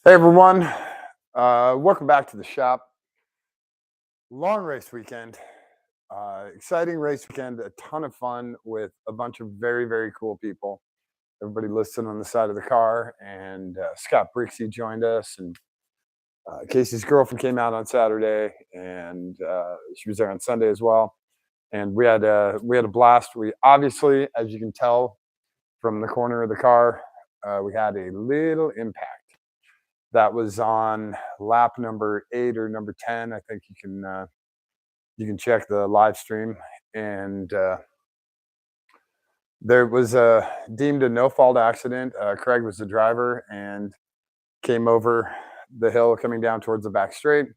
Hey everyone, welcome back to the shop. Long race weekend, exciting race weekend, a ton of fun with a bunch of very cool people. Everybody listening on the side of the car, and Scott Brixey joined us, and Casey's girlfriend came out on Saturday, and she was there on Sunday as well. And we had a blast. We obviously, as you can tell from the corner of the car, we had a little impact. That was on lap number 8 or number 10. I think you can check the live stream, and there was a deemed a no fault accident. Craig was the driver and came over the hill coming down towards the back straight,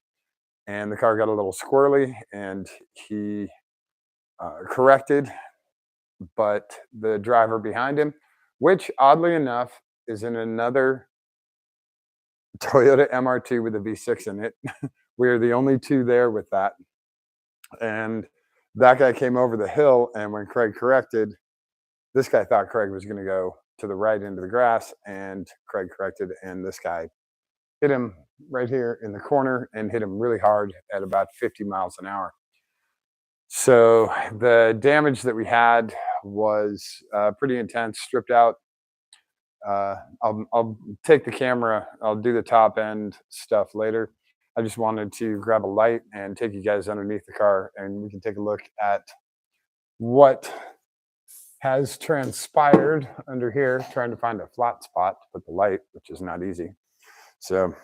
and the car got a little squirrely, and he corrected, but the driver behind him, which oddly enough is in another Toyota MR2 with a V6 in it. We are the only two there with that. And that guy came over the hill, and when Craig corrected, this guy thought Craig was going to go to the right into the grass, and Craig corrected, and this guy hit him right here in the corner and hit him really hard at about 50 miles an hour. So the damage that we had was pretty intense, stripped out. I'll take the camera. I'll do the top end stuff later. I just wanted to grab a light and take you guys underneath the car, and we can take a look at what has transpired under here, trying to find a flat spot to put the light, which is not easy. So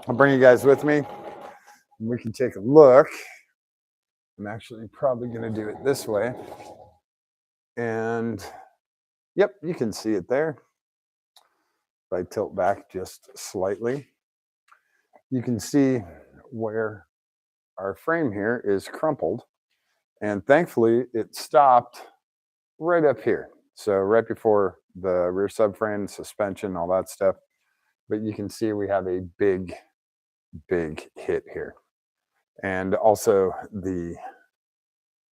I'll bring you guys with me, and we can take a look. I'm actually probably going to do it this way. And yep, you can see it there. If I tilt back just slightly, you can see where our frame here is crumpled. And thankfully, it stopped right up here. So right before the rear subframe, suspension, all that stuff. But you can see we have a big hit here. And also the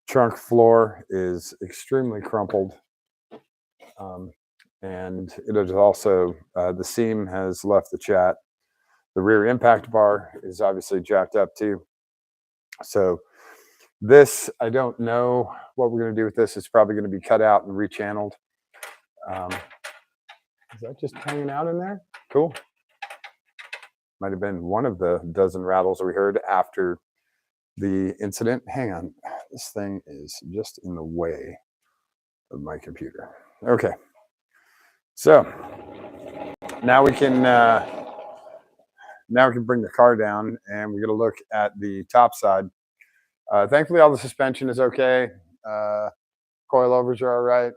trunk floor is extremely crumpled. And it is also, the seam has left the chat. The rear impact bar is obviously jacked up too. So this, I don't know what we're going to do with this. It's probably going to be cut out and rechanneled. Is that just hanging out in there? Cool. Might have been one of the dozen rattles we heard after the incident. Hang on. This thing is just in the way of my computer. Okay. So now we can bring the car down, and we're going to look at the top side. Thankfully, all the suspension is okay. Coilovers are all right.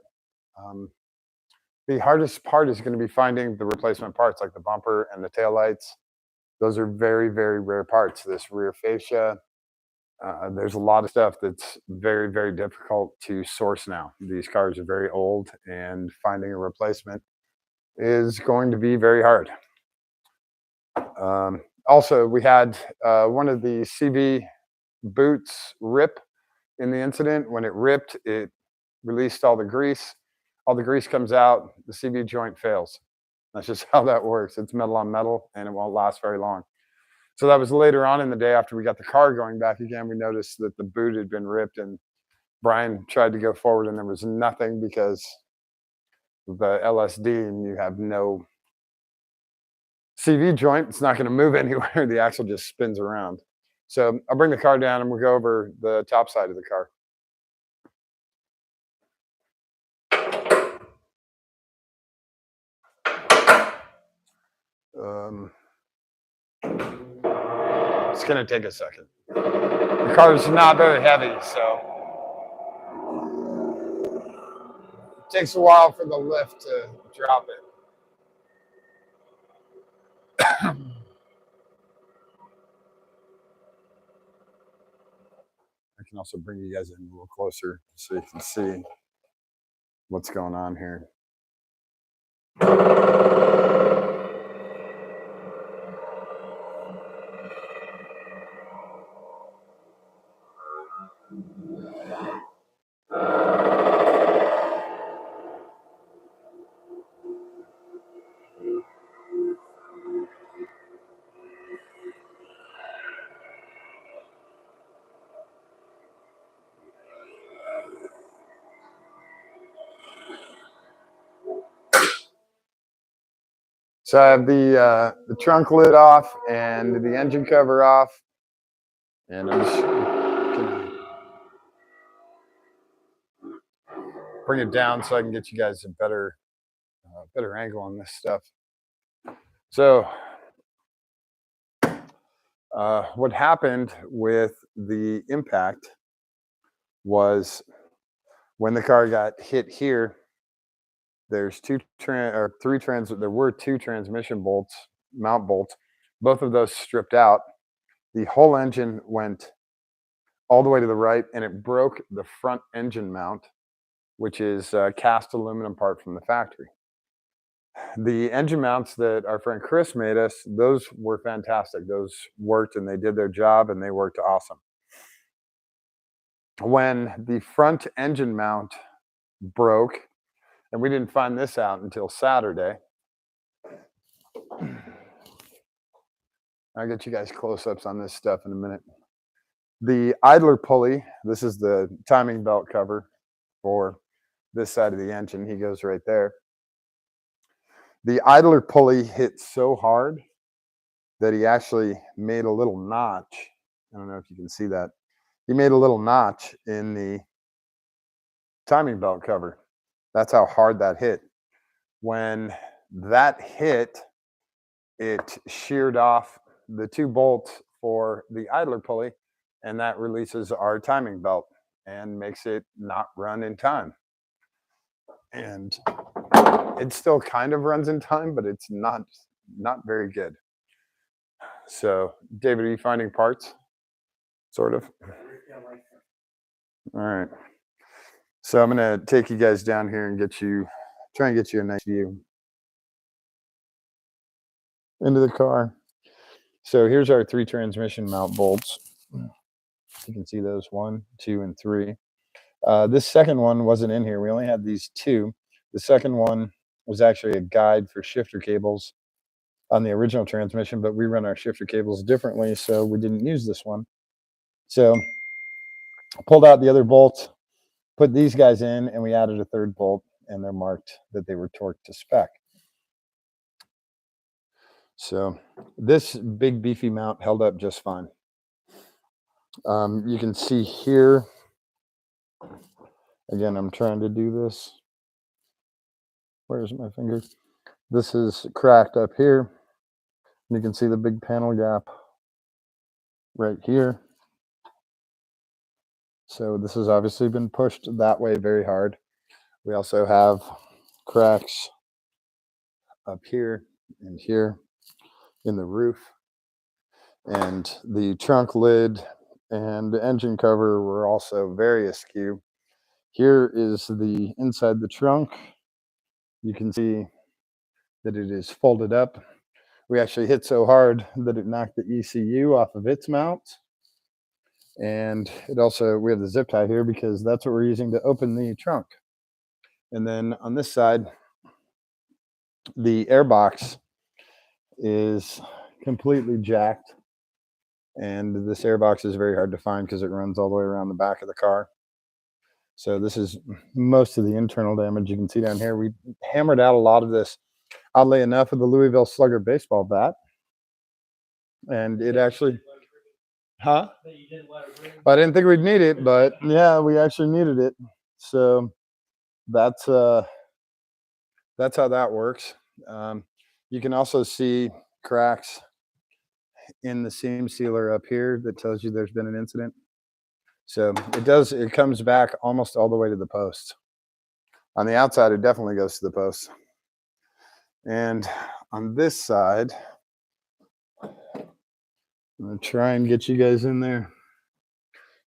The hardest part is going to be finding the replacement parts, like the bumper and the taillights. Those are very rare parts. This rear fascia, there's a lot of stuff that's very difficult to source now. These cars are very old, and finding a replacement is going to be very hard. Also, we had one of the CV boots rip in the incident. When it ripped, it released all the grease. All the grease comes out, the CV joint fails. That's just how that works. It's metal on metal, and it won't last very long. So that was later on in the day after we got the car going back again. We noticed that the boot had been ripped, and Brian tried to go forward, and there was nothing because of the LSD, and you have no CV joint. It's not going to move anywhere. The axle just spins around. So I'll bring the car down, and we'll go over the top side of the car. It's going to take a second. The car is not very heavy, so it takes a while for the lift to drop it. I can also bring you guys in a little closer so you can see what's going on here. So I have the trunk lid off and the engine cover off, and I'm just gonna bring it down so I can get you guys a better angle on this stuff. So what happened with the impact was when the car got hit here. There's there were two transmission bolts, mount bolts. Both of those stripped out. The whole engine went all the way to the right, and it broke the front engine mount, which is a cast aluminum part from the factory. The engine mounts that our friend Chris made us, those were fantastic. Those worked and they did their job and they worked awesome. When the front engine mount broke, and we didn't find this out until Saturday. I'll get you guys close-ups on this stuff in a minute. The idler pulley, this is the timing belt cover for this side of the engine. He goes right there. The idler pulley hit so hard that he actually made a little notch. I don't know if you can see that. He made a little notch in the timing belt cover. That's how hard that hit. When that hit, it sheared off the two bolts for the idler pulley, and that releases our timing belt and makes it not run in time. And it still kind of runs in time, but it's not very good. So, David, are you finding parts? Sort of. All right. So I'm gonna take you guys down here and try and get you a nice view into the car. So here's our 3 transmission mount bolts. You can see those 1, 2, and 3. This second one wasn't in here. We only had these 2. The second one was actually a guide for shifter cables on the original transmission, but we run our shifter cables differently, so we didn't use this one. So I pulled out the other bolts, put these guys in, and we added a third bolt, and they're marked that they were torqued to spec. So this big beefy mount held up just fine. You can see here, again, I'm trying to do this. Where's my finger? This is cracked up here. You can see the big panel gap right here. So this has obviously been pushed that way very hard. We also have cracks up here and here in the roof. And the trunk lid and the engine cover were also very askew. Here is the inside the trunk. You can see that it is folded up. We actually hit so hard that it knocked the ECU off of its mount. And it also, we have the zip tie here because that's what we're using to open the trunk. And then on this side, the airbox is completely jacked. And this airbox is very hard to find because it runs all the way around the back of the car. So this is most of the internal damage you can see down here. We hammered out a lot of this, oddly enough, with the Louisville Slugger baseball bat. And it actually, I didn't think we'd need it, but yeah, we actually needed it. So that's how that works. You can also see cracks in the seam sealer up here that tells you there's been an incident. So it comes back almost all the way to the post. On the outside, it definitely goes to the post. And on this side, I'm gonna try and get you guys in there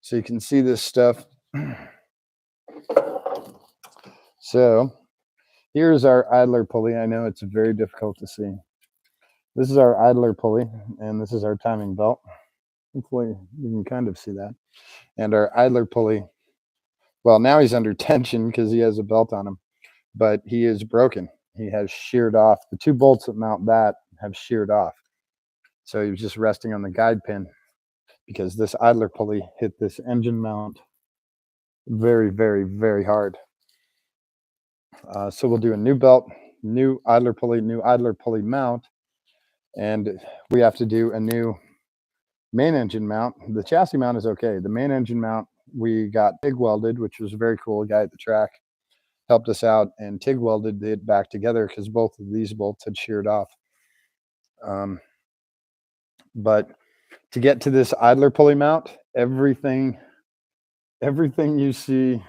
so you can see this stuff. So here's our idler pulley. I know it's very difficult to see. This is our idler pulley, and this is our timing belt. Hopefully you can kind of see that. And our idler pulley, well, now he's under tension because he has a belt on him, but he is broken. He has sheared off. The 2 bolts that mount that have sheared off. So he was just resting on the guide pin because this idler pulley hit this engine mount very, very, very hard. So we'll do a new belt. new idler pulley mount, and we have to do a new main engine mount. The chassis mount is okay. The main engine mount we got TIG welded, which was very cool. A guy at the track helped us out and TIG welded it back together because both of these bolts had sheared off. But to get to this idler pulley mount, everything you see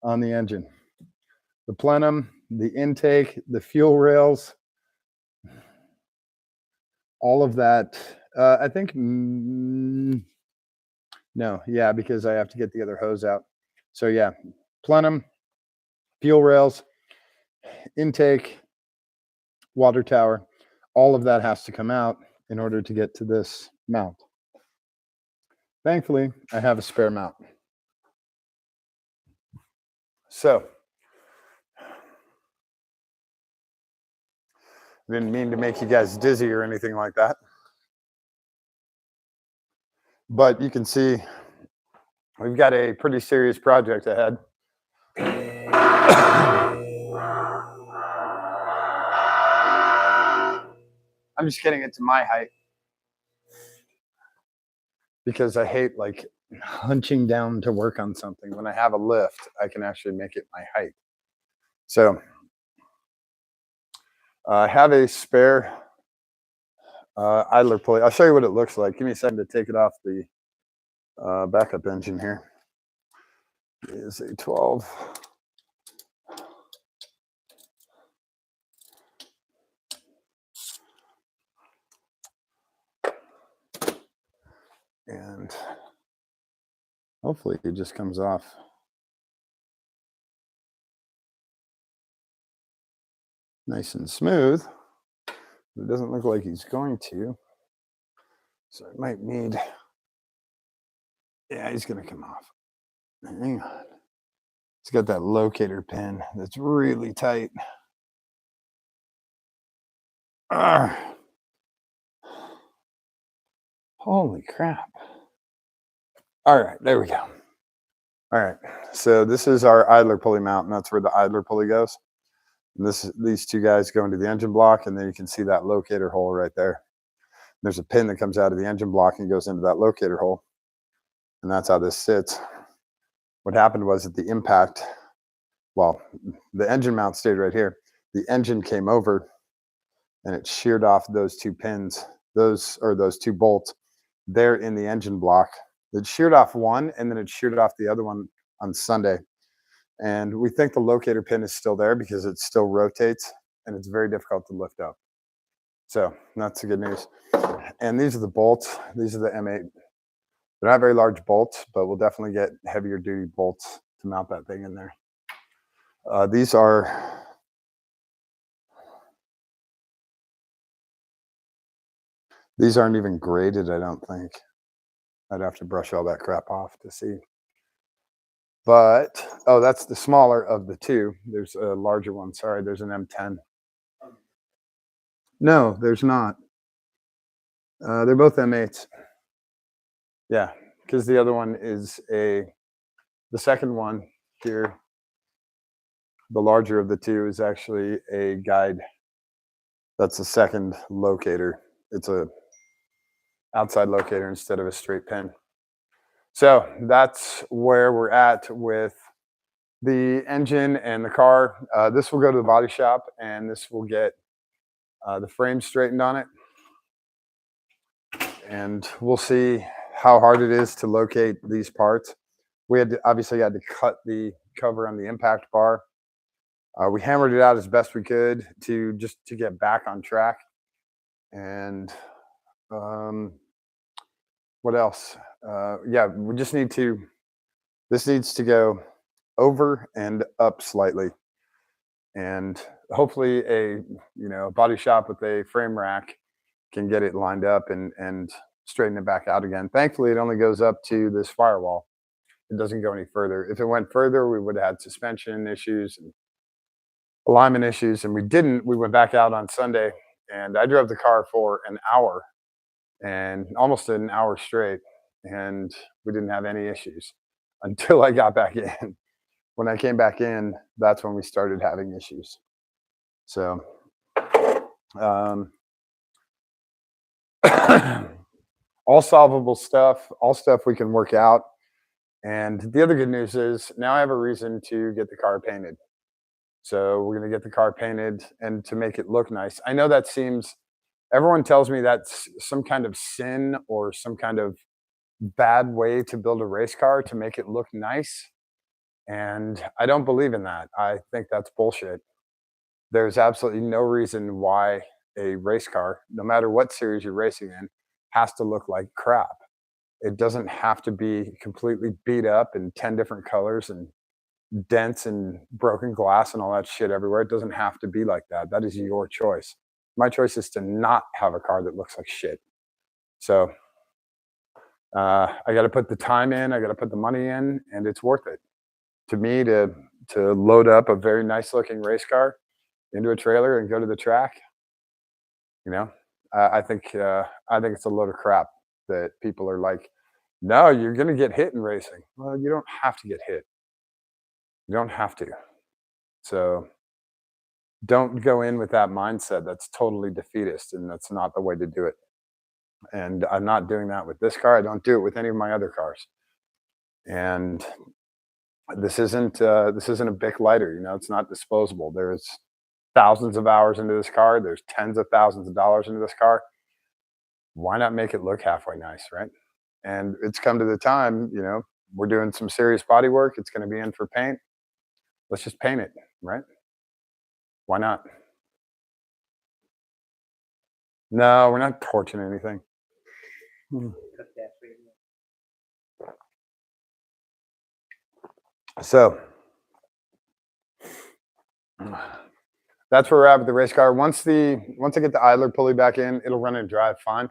on the engine, the plenum, the intake, the fuel rails, all of that. I think no, yeah, because I have to get the other hose out. So yeah, plenum, fuel rails, intake, water tower, all of that has to come out in order to get to this mount. Thankfully, I have a spare mount. So, didn't mean to make you guys dizzy or anything like that. But you can see we've got a pretty serious project ahead. I'm just getting it to my height because I hate like hunching down to work on something. When I have a lift, I can actually make it my height. So I have a spare idler pulley. I'll show you what it looks like. Give me a second to take it off the backup engine here. It is a 12. And hopefully it just comes off. Nice and smooth. It doesn't look like he's going to. So it might need, yeah, he's going to come off. Hang on. It's got that locator pin that's really tight. Holy crap. All right, there we go. All right, so this is our idler pulley mount, and that's where the idler pulley goes. And these two guys go into the engine block, and then you can see that locator hole right there. There's a pin that comes out of the engine block and goes into that locator hole. And that's how this sits. What happened was at the impact, well, the engine mount stayed right here. The engine came over and it sheared off those two pins, those two bolts there in the engine block. It sheared off one and then it sheared off the other one on Sunday. And we think the locator pin is still there because it still rotates and it's very difficult to lift up. So that's the good news. And these are the bolts. These are the M8. They're not very large bolts, but we'll definitely get heavier duty bolts to mount that thing in there. These aren't even graded, I don't think. I'd have to brush all that crap off to see. But, oh, that's the smaller of the two. There's a larger one. Sorry, there's an M10. No, there's not. They're both M8s. Yeah, because the other one is the second one here, the larger of the two, is actually a guide. That's the second locator. It's a outside locator instead of a straight pin. So that's where we're at with the engine and the car. This will go to the body shop and this will get the frame straightened on it. And we'll see how hard it is to locate these parts. We obviously had to cut the cover on the impact bar. We hammered it out as best we could to get back on track. And what else? Yeah, we just need to, this needs to go over and up slightly. And hopefully a body shop with a frame rack can get it lined up and straighten it back out again. Thankfully, it only goes up to this firewall. It doesn't go any further. If it went further, we would have had suspension issues and alignment issues, and we didn't. We went back out on Sunday, and I drove the car for an hour and almost an hour straight, and we didn't have any issues until I got back in. When I came back in, that's when we started having issues. So, all solvable stuff, all stuff we can work out. And the other good news is now I have a reason to get the car painted. So we're going to get the car painted and to make it look nice. I know that seems, everyone tells me that's some kind of sin or some kind of bad way to build a race car to make it look nice. And I don't believe in that. I think that's bullshit. There's absolutely no reason why a race car, no matter what series you're racing in, has to look like crap. It doesn't have to be completely beat up in 10 different colors and dents and broken glass and all that shit everywhere. It doesn't have to be like that. That is your choice. My choice is to not have a car that looks like shit. So I got to put the time in, I got to put the money in, and it's worth it to me to load up a very nice looking race car into a trailer and go to the track. You know, I think it's a load of crap that people are like, no, you're going to get hit in racing. Well, you don't have to get hit. You don't have to. So don't go in with that mindset. That's totally defeatist, and that's not the way to do it. And I'm not doing that with this car. I don't do it with any of my other cars. And this isn't a Bic lighter. You know, it's not disposable. There's thousands of hours into this car. There's tens of thousands of dollars into this car. Why not make it look halfway nice, right? And it's come to the time, you know, we're doing some serious body work. It's going to be in for paint. Let's just paint it, right? Why not? No, we're not torching anything. So that's where we're at with the race car. Once I get the idler pulley back in, it'll run and drive fine.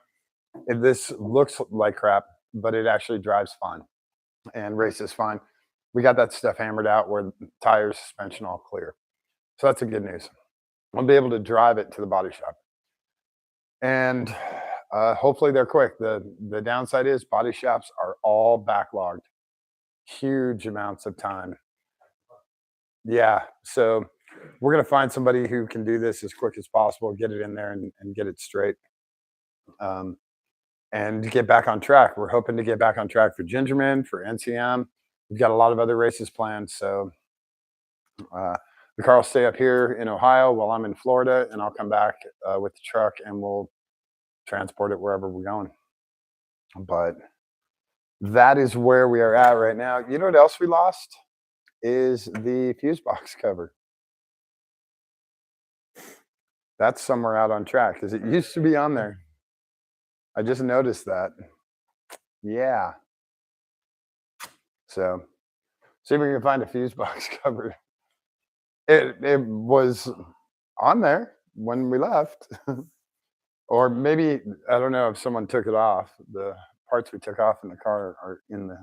This looks like crap, but it actually drives fine and races fine. We got that stuff hammered out where tires, suspension, all clear. So that's the good news. I'll be able to drive it to the body shop. And hopefully they're quick. The downside is body shops are all backlogged. Huge amounts of time. Yeah. So we're going to find somebody who can do this as quick as possible, get it in there and get it straight. And get back on track. We're hoping to get back on track for Gingerman, for NCM. We've got a lot of other races planned. So the car will stay up here in Ohio while I'm in Florida, and I'll come back with the truck and we'll transport it wherever we're going. But that is where we are at right now. You know what else we lost? Is the fuse box cover. That's somewhere out on track because it used to be on there. I just noticed that. Yeah. So see if we can find a fuse box cover. It was on there when we left. Or maybe, I don't know if someone took it off. The parts we took off in the car are in the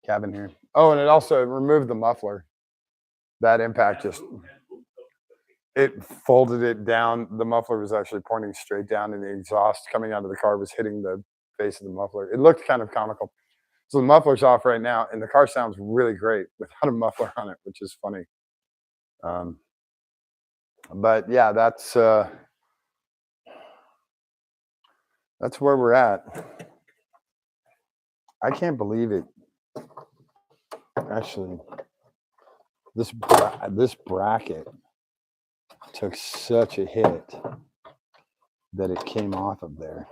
cabin here. Oh, and it also removed the muffler. That impact just, it folded it down. The muffler was actually pointing straight down, and the exhaust coming out of the car was hitting the face of the muffler. It looked kind of comical. So the muffler's off right now, and the car sounds really great without a muffler on it, which is funny. But yeah, that's where we're at. I can't believe it. Actually, this bracket took such a hit that it came off of there.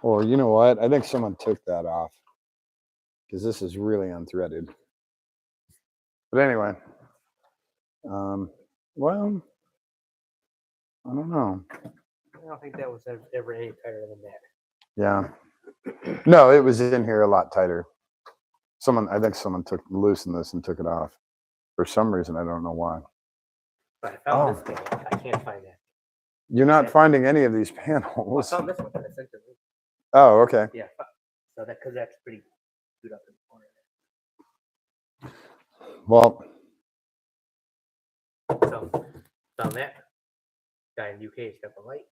Or you know what? I think someone took that off because this is really unthreaded. But anyway, well, I don't know. I don't think that was ever any tighter than that. Yeah. No, it was in here a lot tighter. I think someone loosened this and took it off. For some reason, I don't know why. But I found this thing. I can't find that. You're not finding any of these panels. I found this one. I sent it. Oh, okay. Yeah. So because that's pretty good up in the corner. Well. So found that. Guy in the UK stuck a light.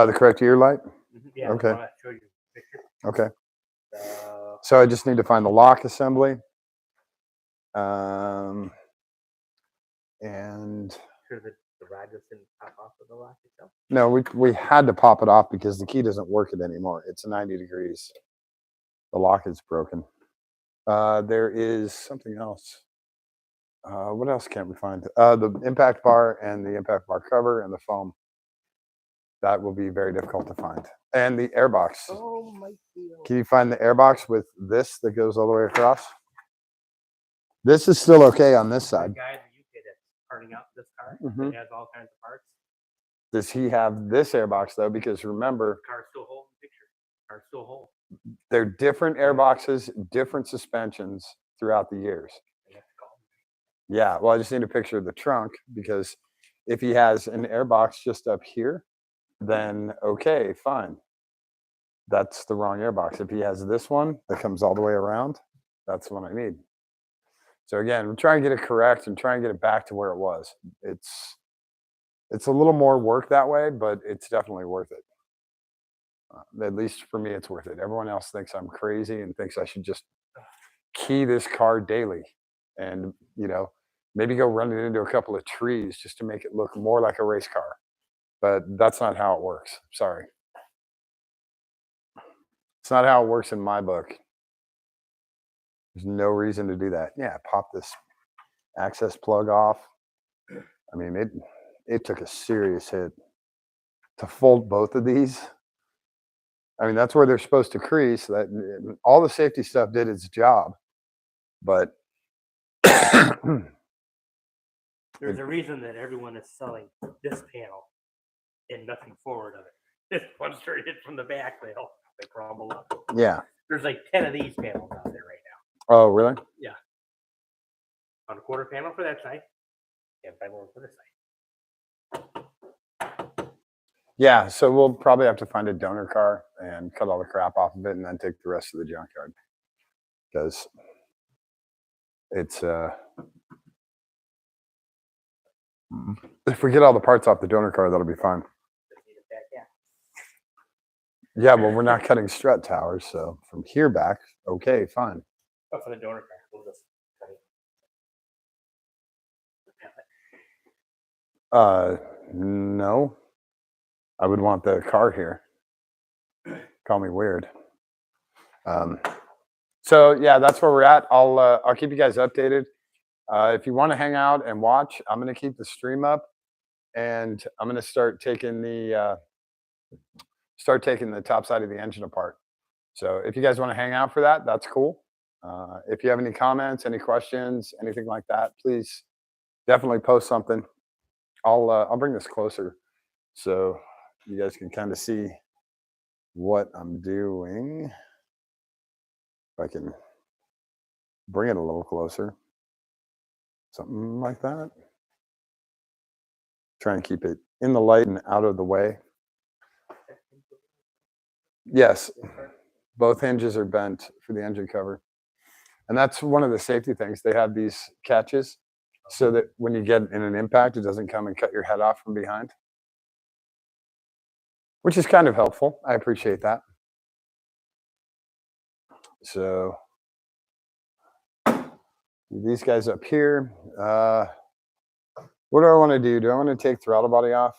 The correct ear light? Yeah. Okay. I'll show you a picture. Okay. So I just need to find the lock assembly. And Sure that the rod just didn't pop off of the lock itself. no, we had to pop it off because the key doesn't work it anymore. It's 90 degrees. The lock is broken. There is something else. What else can't we find? The impact bar and the impact bar cover and the foam. That will be very difficult to find. And the airbox. Oh my God. Can you find the airbox with this that goes all the way across? This is still okay on this The side. guy in the UK that's parting out this car, Mhm. it has all kinds of parts. Does he have this airbox though? Because remember, Car's still whole. Picture. Car's still whole. they're different airboxes, different suspensions throughout the years. I have to call him. Yeah, well, I just need a picture of the trunk because if he has an airbox just up here, then okay, fine. That's the wrong airbox. If he has this one that comes all the way around, that's the one I need. So again, we're trying to get it correct and try and get it back to where it was. It's a little more work that way, but it's definitely worth it. At least for me, it's worth it. Everyone else thinks I'm crazy and thinks I should just key this car daily and, maybe go run it into a couple of trees just to make it look more like a race car. But that's not how it works. Sorry. It's not how it works in my book. There's no reason to do that. Yeah, pop this access plug off. I mean, it took a serious hit to fold both of these. I mean, that's where they're supposed to crease. That all the safety stuff did its job, but There's a reason that everyone is selling this panel and nothing forward of it. This one straight hit from the back, they crumble up. yeah. There's like 10 of these panels out there right now. Oh, really? On a quarter panel for that side, and 5 more for this side. Yeah. So we'll probably have to find a donor car and cut all the crap off of it, and then take the rest of the junkyard because it's if we get all the parts off the donor car, that'll be fine. Just need it back, yeah. Yeah, well, we're not cutting strut towers, so from here back, okay, fine. But for the donor car, we'll just cut it. No, I would want the car here. Call me weird. So yeah, that's where we're at. I'll keep you guys updated. If you want to hang out and watch, I'm going to keep the stream up, and I'm going to start taking the top side of the engine apart. So if you guys want to hang out for that, that's cool. If you have any comments, any questions, anything like that, please definitely post something. I'll bring this closer so you guys can kind of see what I'm doing. If I can bring it a little closer, something like that. Try and keep it in the light and out of the way. Yes, both hinges are bent for the engine cover. And that's one of the safety things. They have these catches so that when you get in an impact, it doesn't come and cut your head off from behind, which is kind of helpful. I appreciate that. So these guys up here. What do I want to do? Do I want to take throttle body off?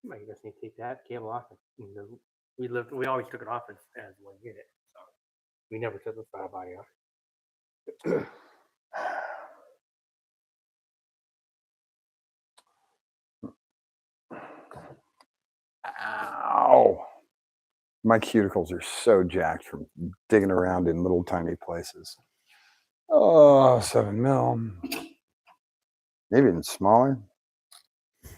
You might just need to take that cable off. We always took it off as one unit. So we never took the throttle body off. Ow. My cuticles are so jacked from digging around in little tiny places. Oh, 7 mil. Maybe even smaller. I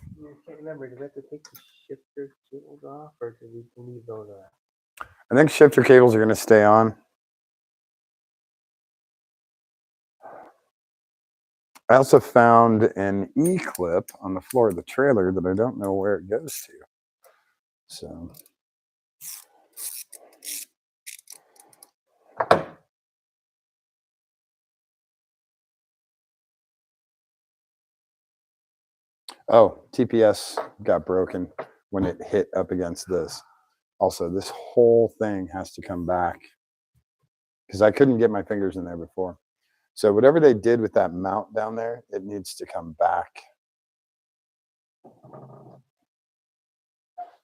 can't remember. Did we have to take the shifter cables off, or did we leave those on? I think shifter cables are going to stay on. I also found an E-clip on the floor of the trailer that I don't know where it goes to. So oh, TPS got broken when it hit up against this. Also, this whole thing has to come back because I couldn't get my fingers in there before. So whatever they did with that mount down there, it needs to come back.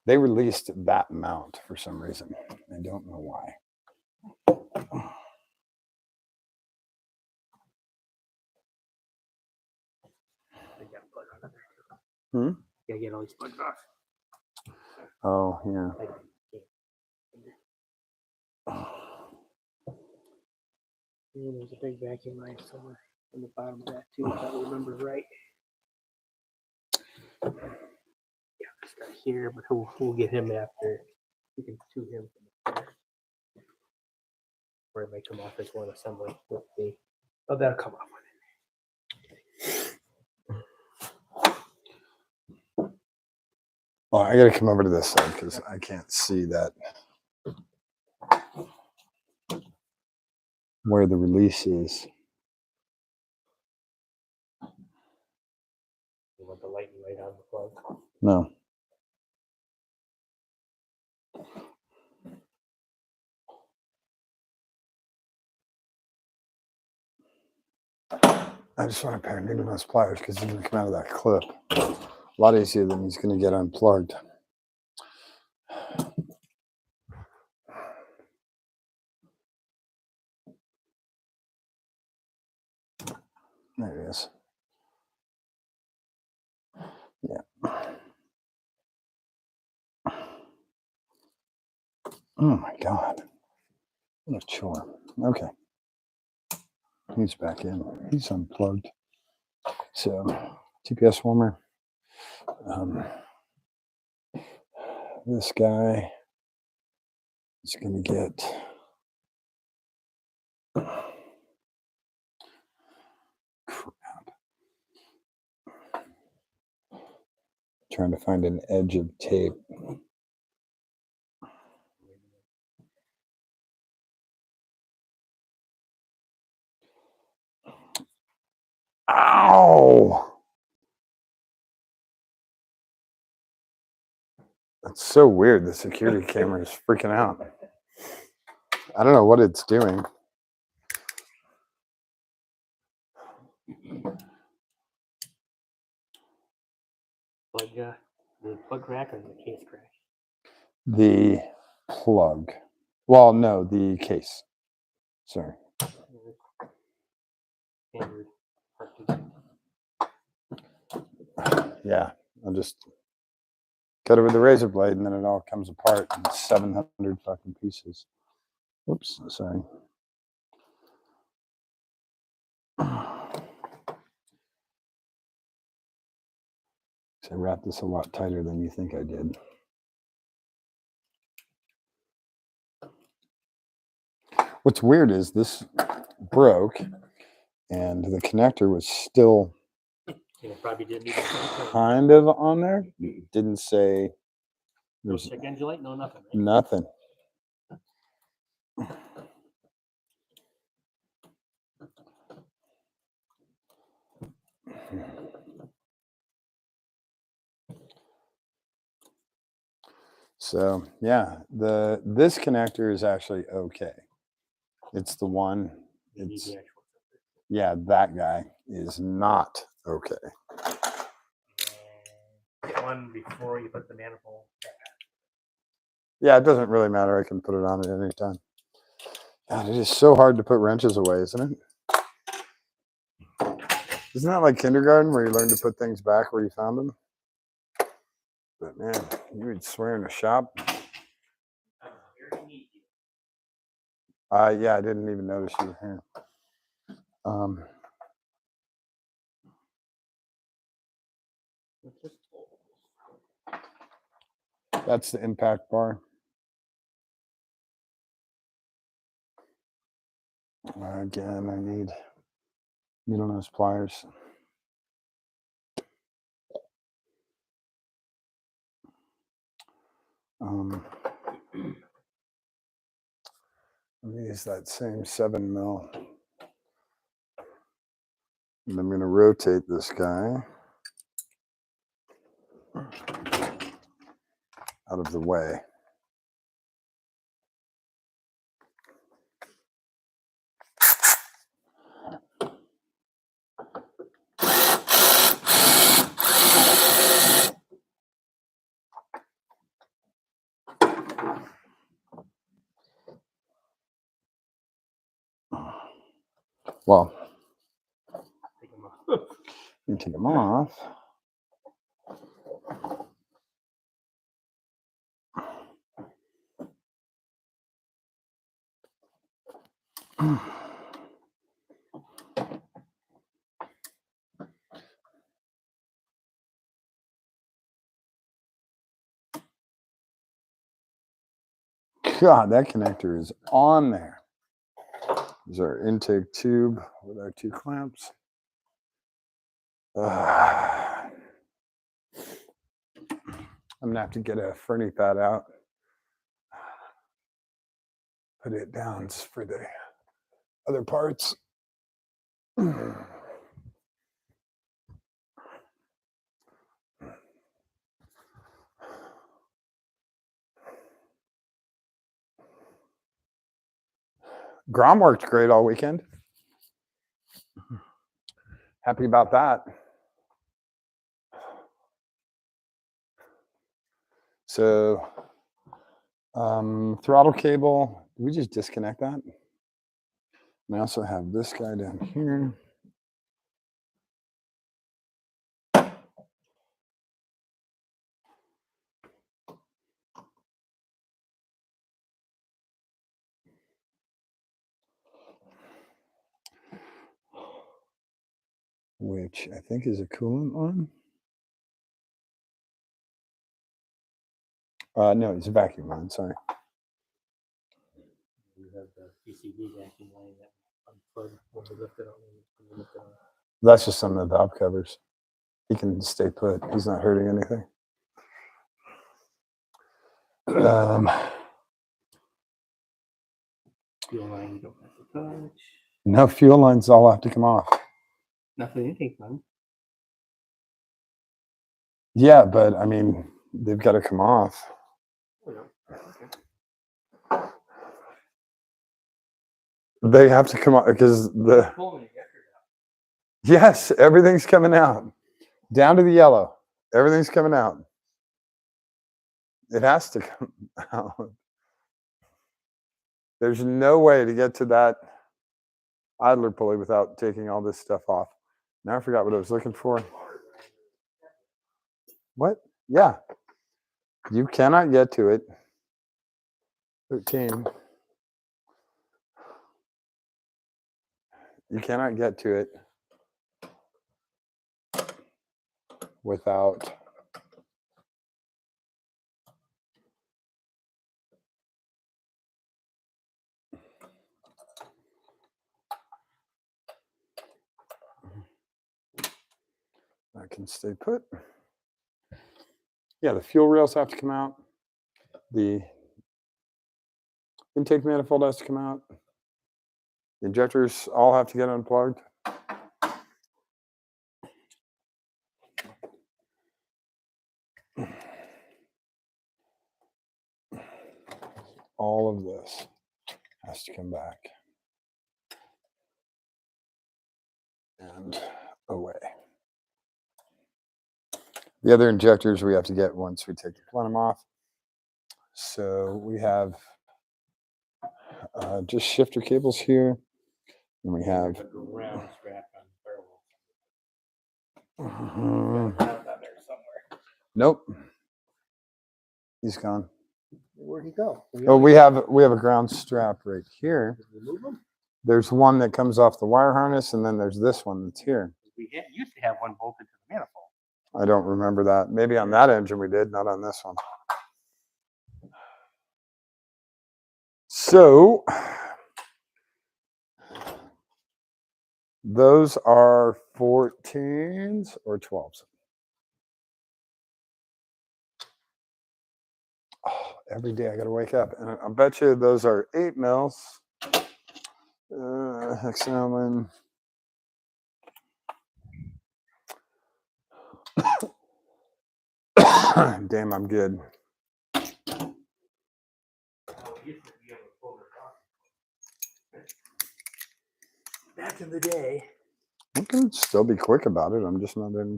They released that mount for some reason. I don't know why. They got plug on it. Hmm? Gotta get all these plugs off. Oh, yeah. Like, and there's a big vacuum line somewhere on the bottom of that too, if I remember right. Yeah, this guy here, but we'll get him after. We can to him from there. Or it may come off as one assembly with the. Oh, that'll come off with it. Oh, I gotta come over to this side because I can't see that. Where the release is. You want the light right on the plug? No. I just want a pair of needle nose pliers because he's gonna come out of that clip a lot easier than he's gonna get unplugged. There it is. Yeah. Oh my God. What a chore. Okay. He's back in. He's unplugged. So, TPS warmer. This guy is going to get crap. Trying to find an edge of tape. Ow! That's so weird. The security camera is freaking out. I don't know what it's doing. Plug, the plug crack or the case crack? The plug. Well, no, the case. Sorry. Standard. Yeah, I'll just cut it with the razor blade and then it all comes apart in 700 fucking pieces. Oops, sorry. I wrapped this a lot tighter than you think I did. What's weird is this broke and the connector was still It probably didn't even kind of on there. Didn't say no there's check engine light, no nothing. Right? nothing. So yeah, this connector is actually okay. It's the one. You need It's the actual. yeah, that guy is not okay. Get one before you put the manifold. Yeah, it doesn't really matter. I can put it on at any time. God, it is so hard to put wrenches away, isn't it? Isn't that like kindergarten where you learn to put things back where you found them? But man, you would swear in a shop. Yeah, I didn't even notice you were here. That's the impact bar. Again, I need needle nose pliers. I'm gonna use that same 7 mil. And I'm going to rotate this guy out of the way. Well, Take 'em off. you take them off. God, that connector is on there. There's our intake tube with our 2 clamps. I'm gonna have to get a Fernie pad out. Put it down for the other parts. Grom worked great all weekend. Happy about that. So, throttle cable, did we just disconnect that? And I also have this guy down here. Which I think is a coolant one. No, it's a vacuum line, sorry. You have the PCB vacuum line that unplugged when we lifted on. That's just some of the valve covers. He can stay put. He's not hurting anything. Fuel line you don't have to touch. No, fuel lines all have to come off. Nothing you take on. Yeah, but I mean, they've got to come off. Oh, no. Okay. They have to come off because the Pulling the ejector out. yes, everything's coming out down to the yellow. Everything's coming out. It has to come out. There's no way to get to that idler pulley without taking all this stuff off. Now I forgot what I was looking for. What? Yeah. You cannot get to it. 13. You cannot get to it without I can stay put. Yeah, the fuel rails have to come out. The intake manifold has to come out. The injectors all have to get unplugged. All of this has to come back and away. The other injectors we have to get once we take the plenum off. So we have just shifter cables here, and we have A round strap on the barrel. uh, Round on there somewhere. nope, he's gone. Where'd he go? Oh, we have a ground strap right here. Did we move him? There's one that comes off the wire harness, and then there's this one that's here. We used to have one bolted to the manifold. I don't remember that. Maybe on that engine we did, not on this one. So those are 14s or 12s. Oh, every day I got to wake up, and I bet you those are 8 mils. Hexalin. Damn, I'm good. Back in the day. I can still be quick about it. I'm just not in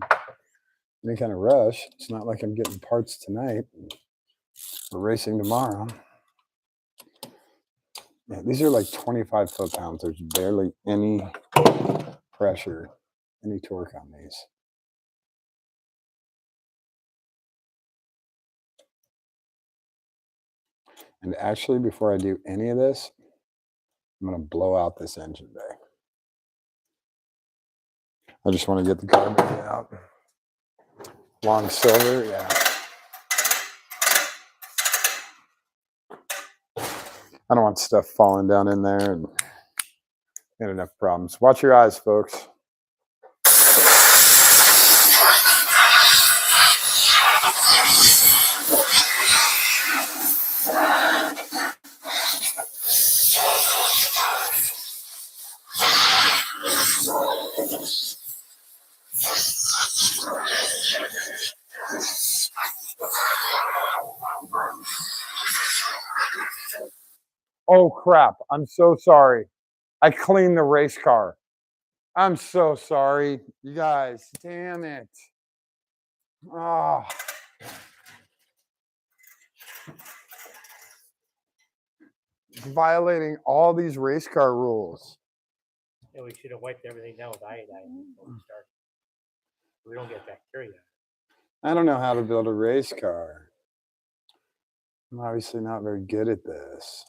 any kind of rush. It's not like I'm getting parts tonight. We're racing tomorrow. Yeah, these are like 25 foot-pounds. There's barely any pressure, any torque on these. And actually, before I do any of this, I'm going to blow out this engine bay. I just want to get the carbon out. Long silver, yeah. I don't want stuff falling down in there and get enough problems. Watch your eyes, folks. Oh crap, I'm so sorry. I cleaned the race car. I'm so sorry. You guys, damn it. Oh. Violating all these race car rules. Yeah, we should have wiped everything down with iodine before we started. We don't get bacteria. I don't know how to build a race car. I'm obviously not very good at this.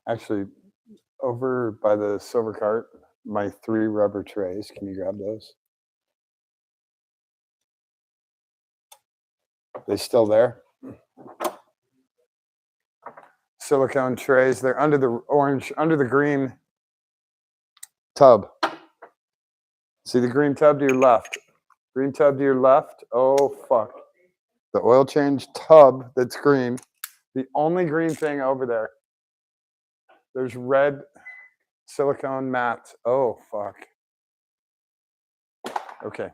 Actually, over by the silver cart, my 3 rubber trays. Can you grab those? They still there? Silicone trays. They're under the orange, under the green tub. See the green tub to your left. Green tub to your left. Oh, fuck. The oil change tub that's green. The only green thing over there. There's red silicone mats. Oh, fuck. Okay.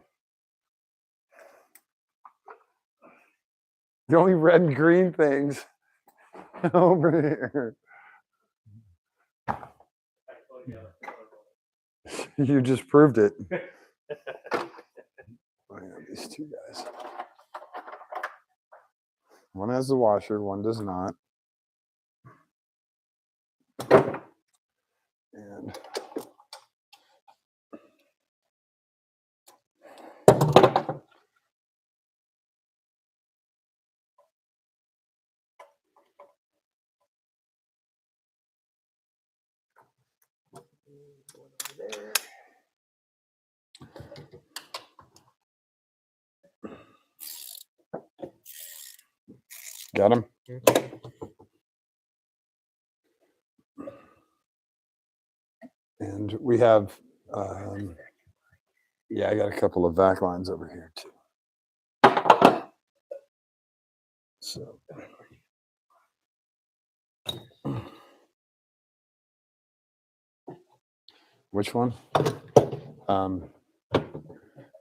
The only red and green things over here. You just proved it. Oh, yeah, these 2 guys. One has the washer, one does not. And got him. And we have, yeah, I got a couple of vac lines over here too. So, which one?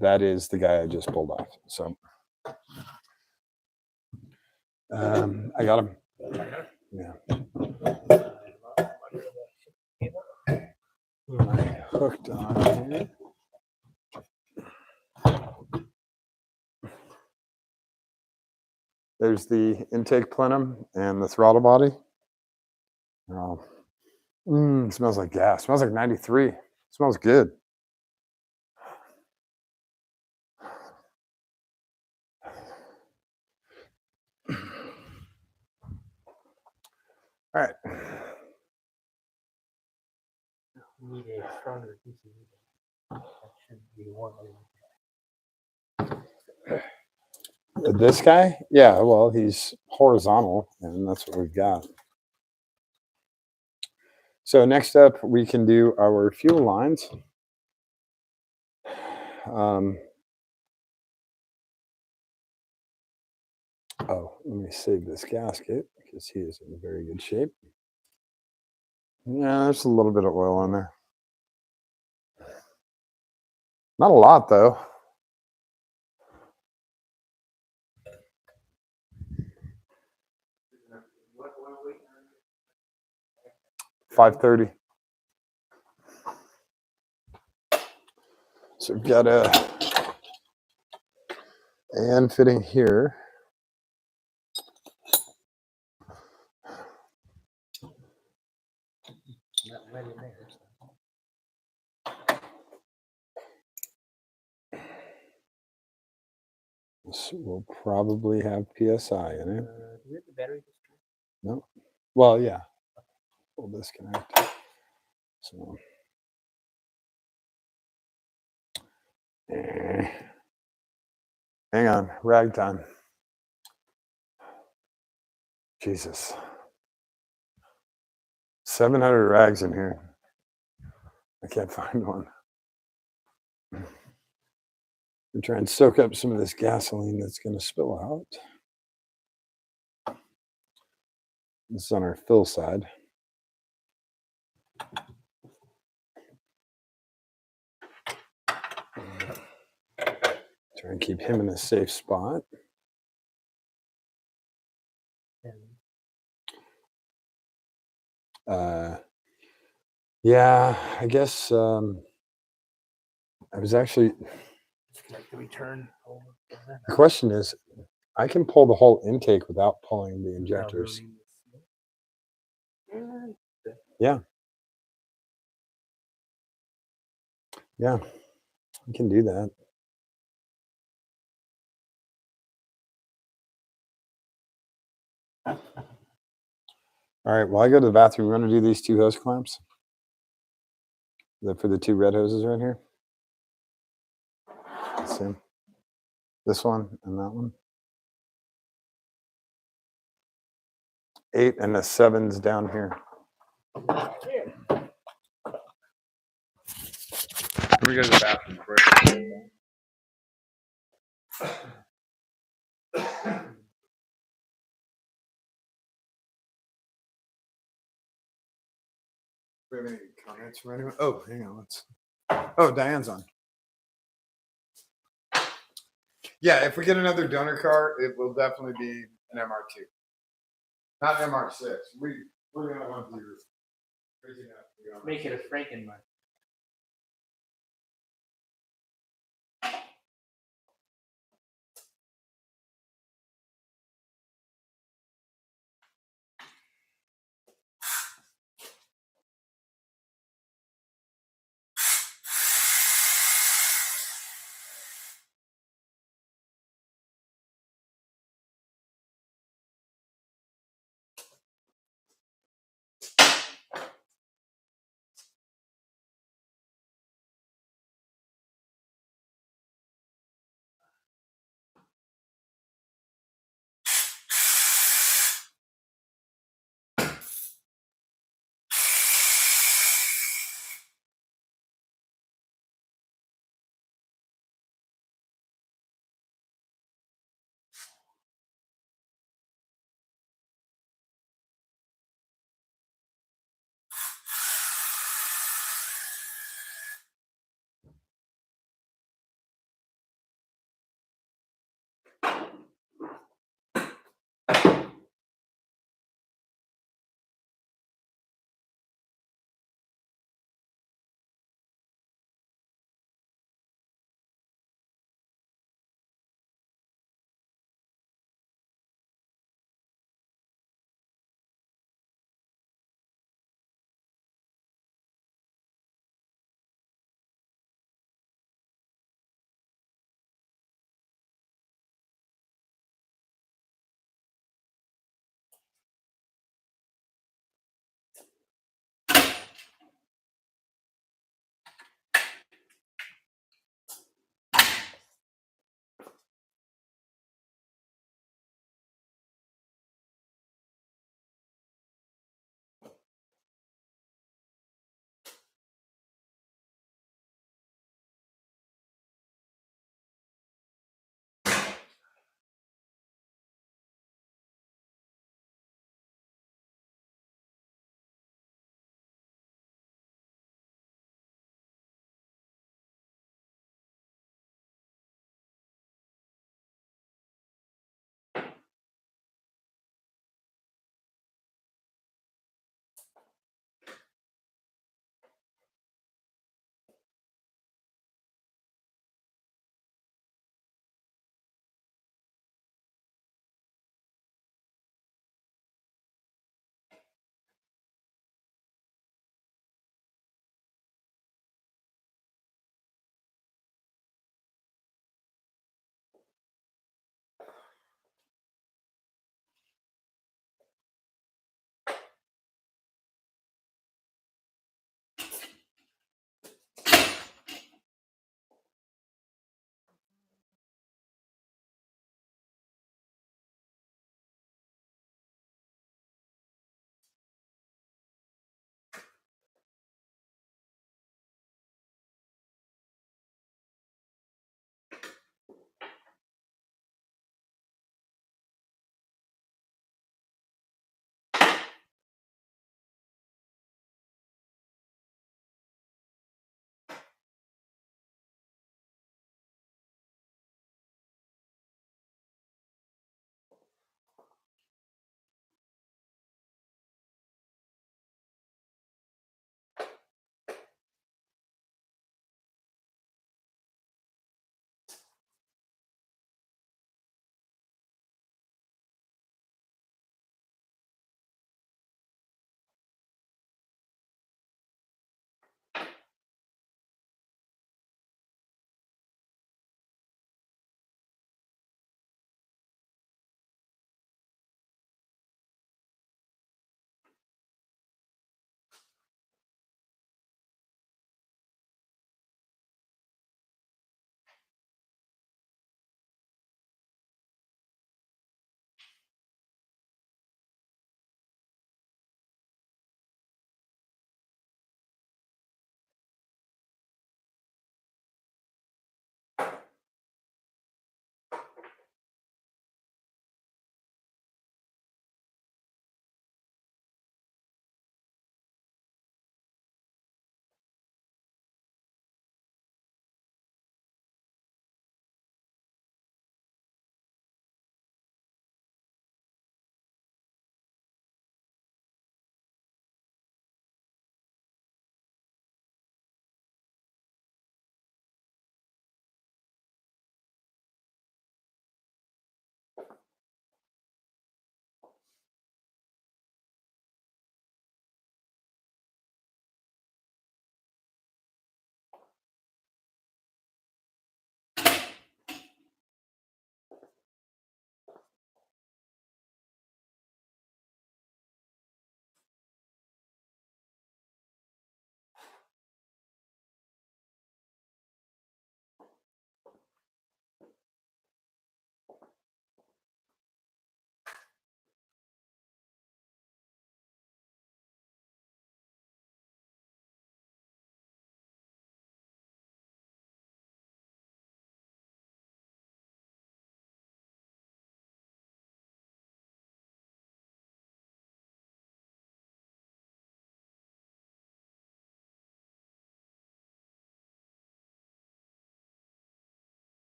That is the guy I just pulled off. So, I got him. Yeah. Hooked on here. There's the intake plenum and the throttle body. Oh, smells like gas. Smells like 93. Smells good. All right. We need a stronger PCB. That should be one. This guy? Yeah, well, he's horizontal, and that's what we've got. So next up, we can do our fuel lines. Oh, let me save this gasket because he is in very good shape. Yeah, there's a little bit of oil on there. Not a lot, though. $530. So we've got a And fitting here. Not right in there. This will probably have PSI in it. Do we have the battery? No. Well, yeah. Full disconnect. So. Hang on. Rag time. Jesus. 700 rags in here. I can't find one. I'm trying to soak up some of this gasoline that's going to spill out. This is on our fill side. Try and keep him in a safe spot. Yeah, I guess I was actually. Like the return. The question is, I can pull the whole intake without pulling the injectors. Yeah. Yeah, we can do that. All right, while I go to the bathroom, we're going to do these 2 hose clamps. For the 2 red hoses right here. Let's see. This one and that one. 8 and the 7's down here. Let me go to the bathroom quick. Do we have any comments from anyone? Oh, hang on. Oh, Diane's on. Yeah, if we get another donor car, it will definitely be an MR2. Not an MR6. We're going to want to do crazy enough. Make it a Frankenmuth.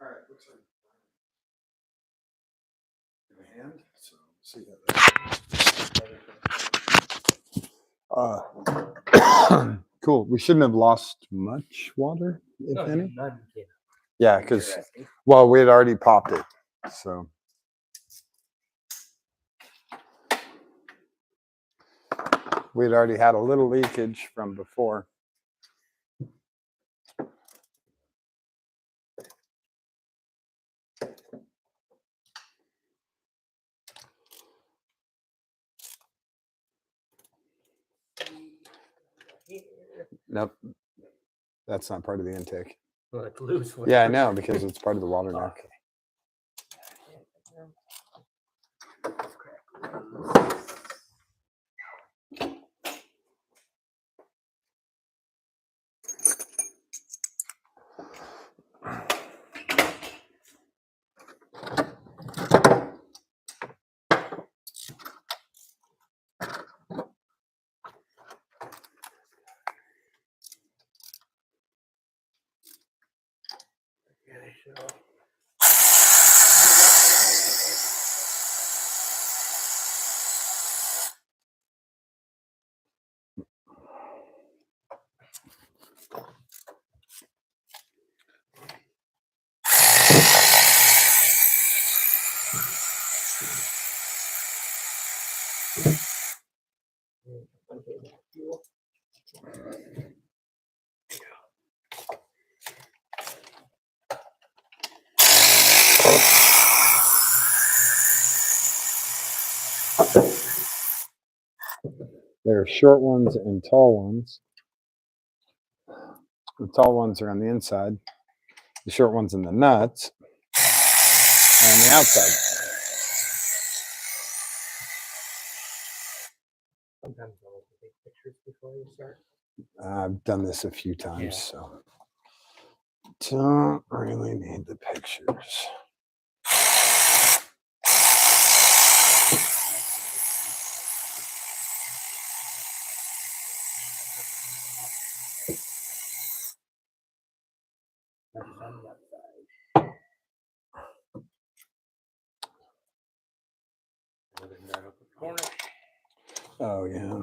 All right, looks like the hand. So see how cool. We shouldn't have lost much water, if No, any. none can. Yeah, because well, we had already popped it, so we'd already had a little leakage from before. Nope, that's not part of the intake. Well, it's loose. Yeah, I know because it's part of the water neck. Okay. Yeah, they should all- Okay, that fuel. There are short ones and tall ones. The tall ones are on the inside. The short ones in the nuts are on the outside. Sometimes I'll like to take pictures before you start. I've done this a few times, Yeah. so don't really need the pictures. That's on the outside. And then right up the corner. Oh yeah.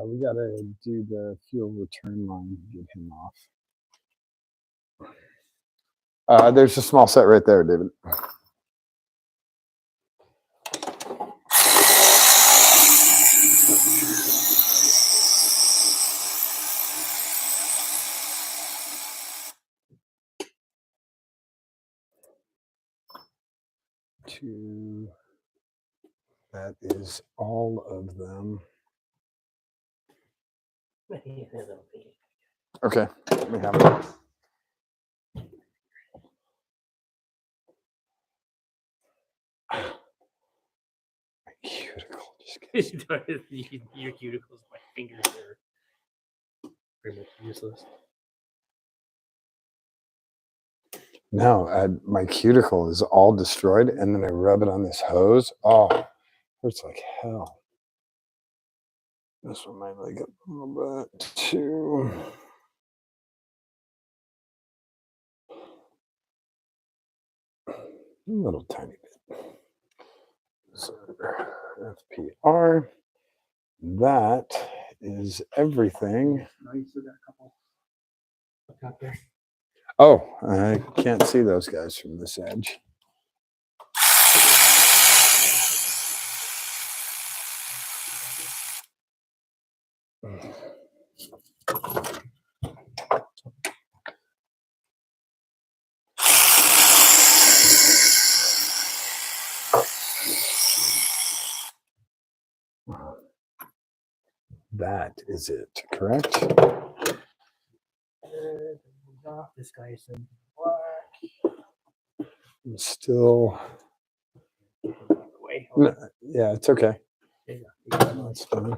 We gotta do the fuel return line, get him off. There's a small set right there, David. 2. That is all of them. Okay, let me have it. My cuticle just gets Your cuticles, my fingers are pretty much useless. No, my cuticle is all destroyed, and then I rub it on this hose. Oh, hurts like hell. This one might like it a little bit too. A little tiny bit. So, FPR. That is everything. No, you still got a couple out there. Oh, I can't see those guys from this edge. That is it, correct? This guy is in black. I'm still. Wait, No, yeah, it's okay. yeah. That's fine.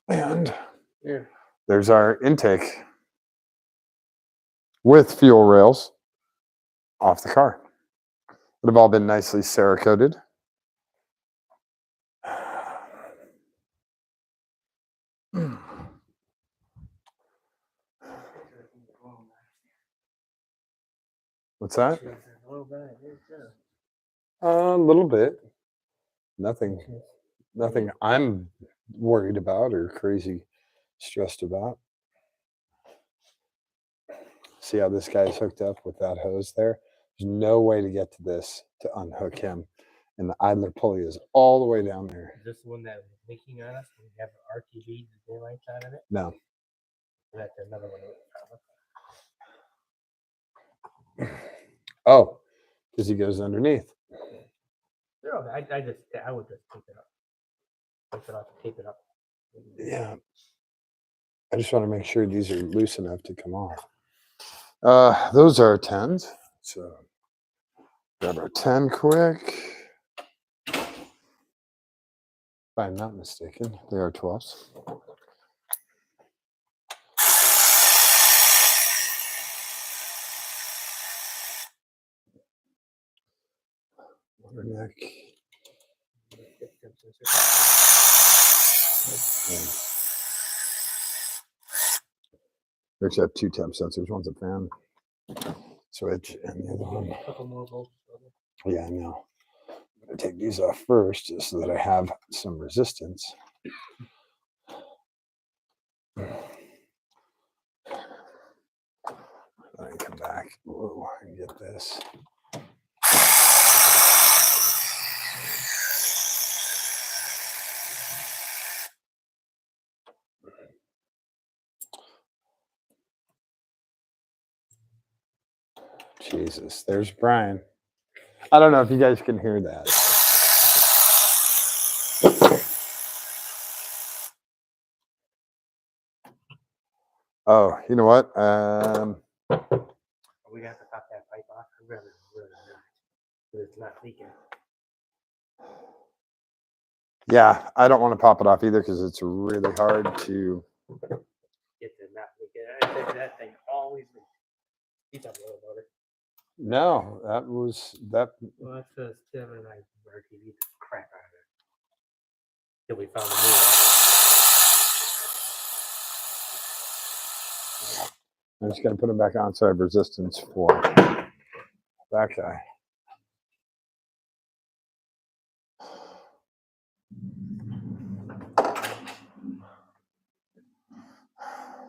And there's our intake with fuel rails off the car. Would have all been nicely Cerakoted. What's that? A little bit. Nothing I'm worried about or crazy stressed about. See how this guy's hooked up with that hose there? There's no way to get to this to unhook him. And the idler pulley is all the way down there. Is this the one that was leaking on us? We have the RTV, the daylight out of it? No. That's another one. Oh, because he goes underneath. No, I would just tape it up. Take it off, tape it up. Yeah. I just want to make sure these are loose enough to come off. Those are 10s. So grab our 10 quick. If I'm not mistaken, they are 12s. Water neck. We actually have 2 temp sensors. One's a fan switch, and the other one. Couple more volts. Yeah, I know. I'm gonna take these off first, just so that I have some resistance. Then I come back. Whoa, and get this. Jesus, there's Brian. I don't know if you guys can hear that. Oh, you know what? We have to top that pipe off. I'd rather not. It's not leaking. Yeah, I don't want to pop it off either because it's really hard to Get the not leaking. I think that thing always leaks. You tell me about it. No, that was that. Well, that's the 7 and I RTV the crap out of it. Till we found a new one. I just got to put them back on so I have resistance for that guy.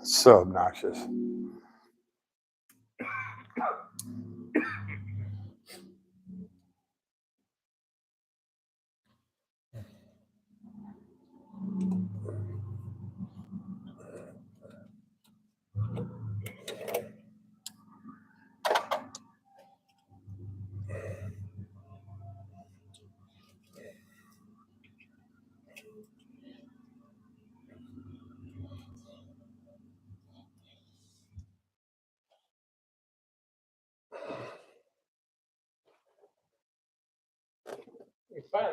So obnoxious.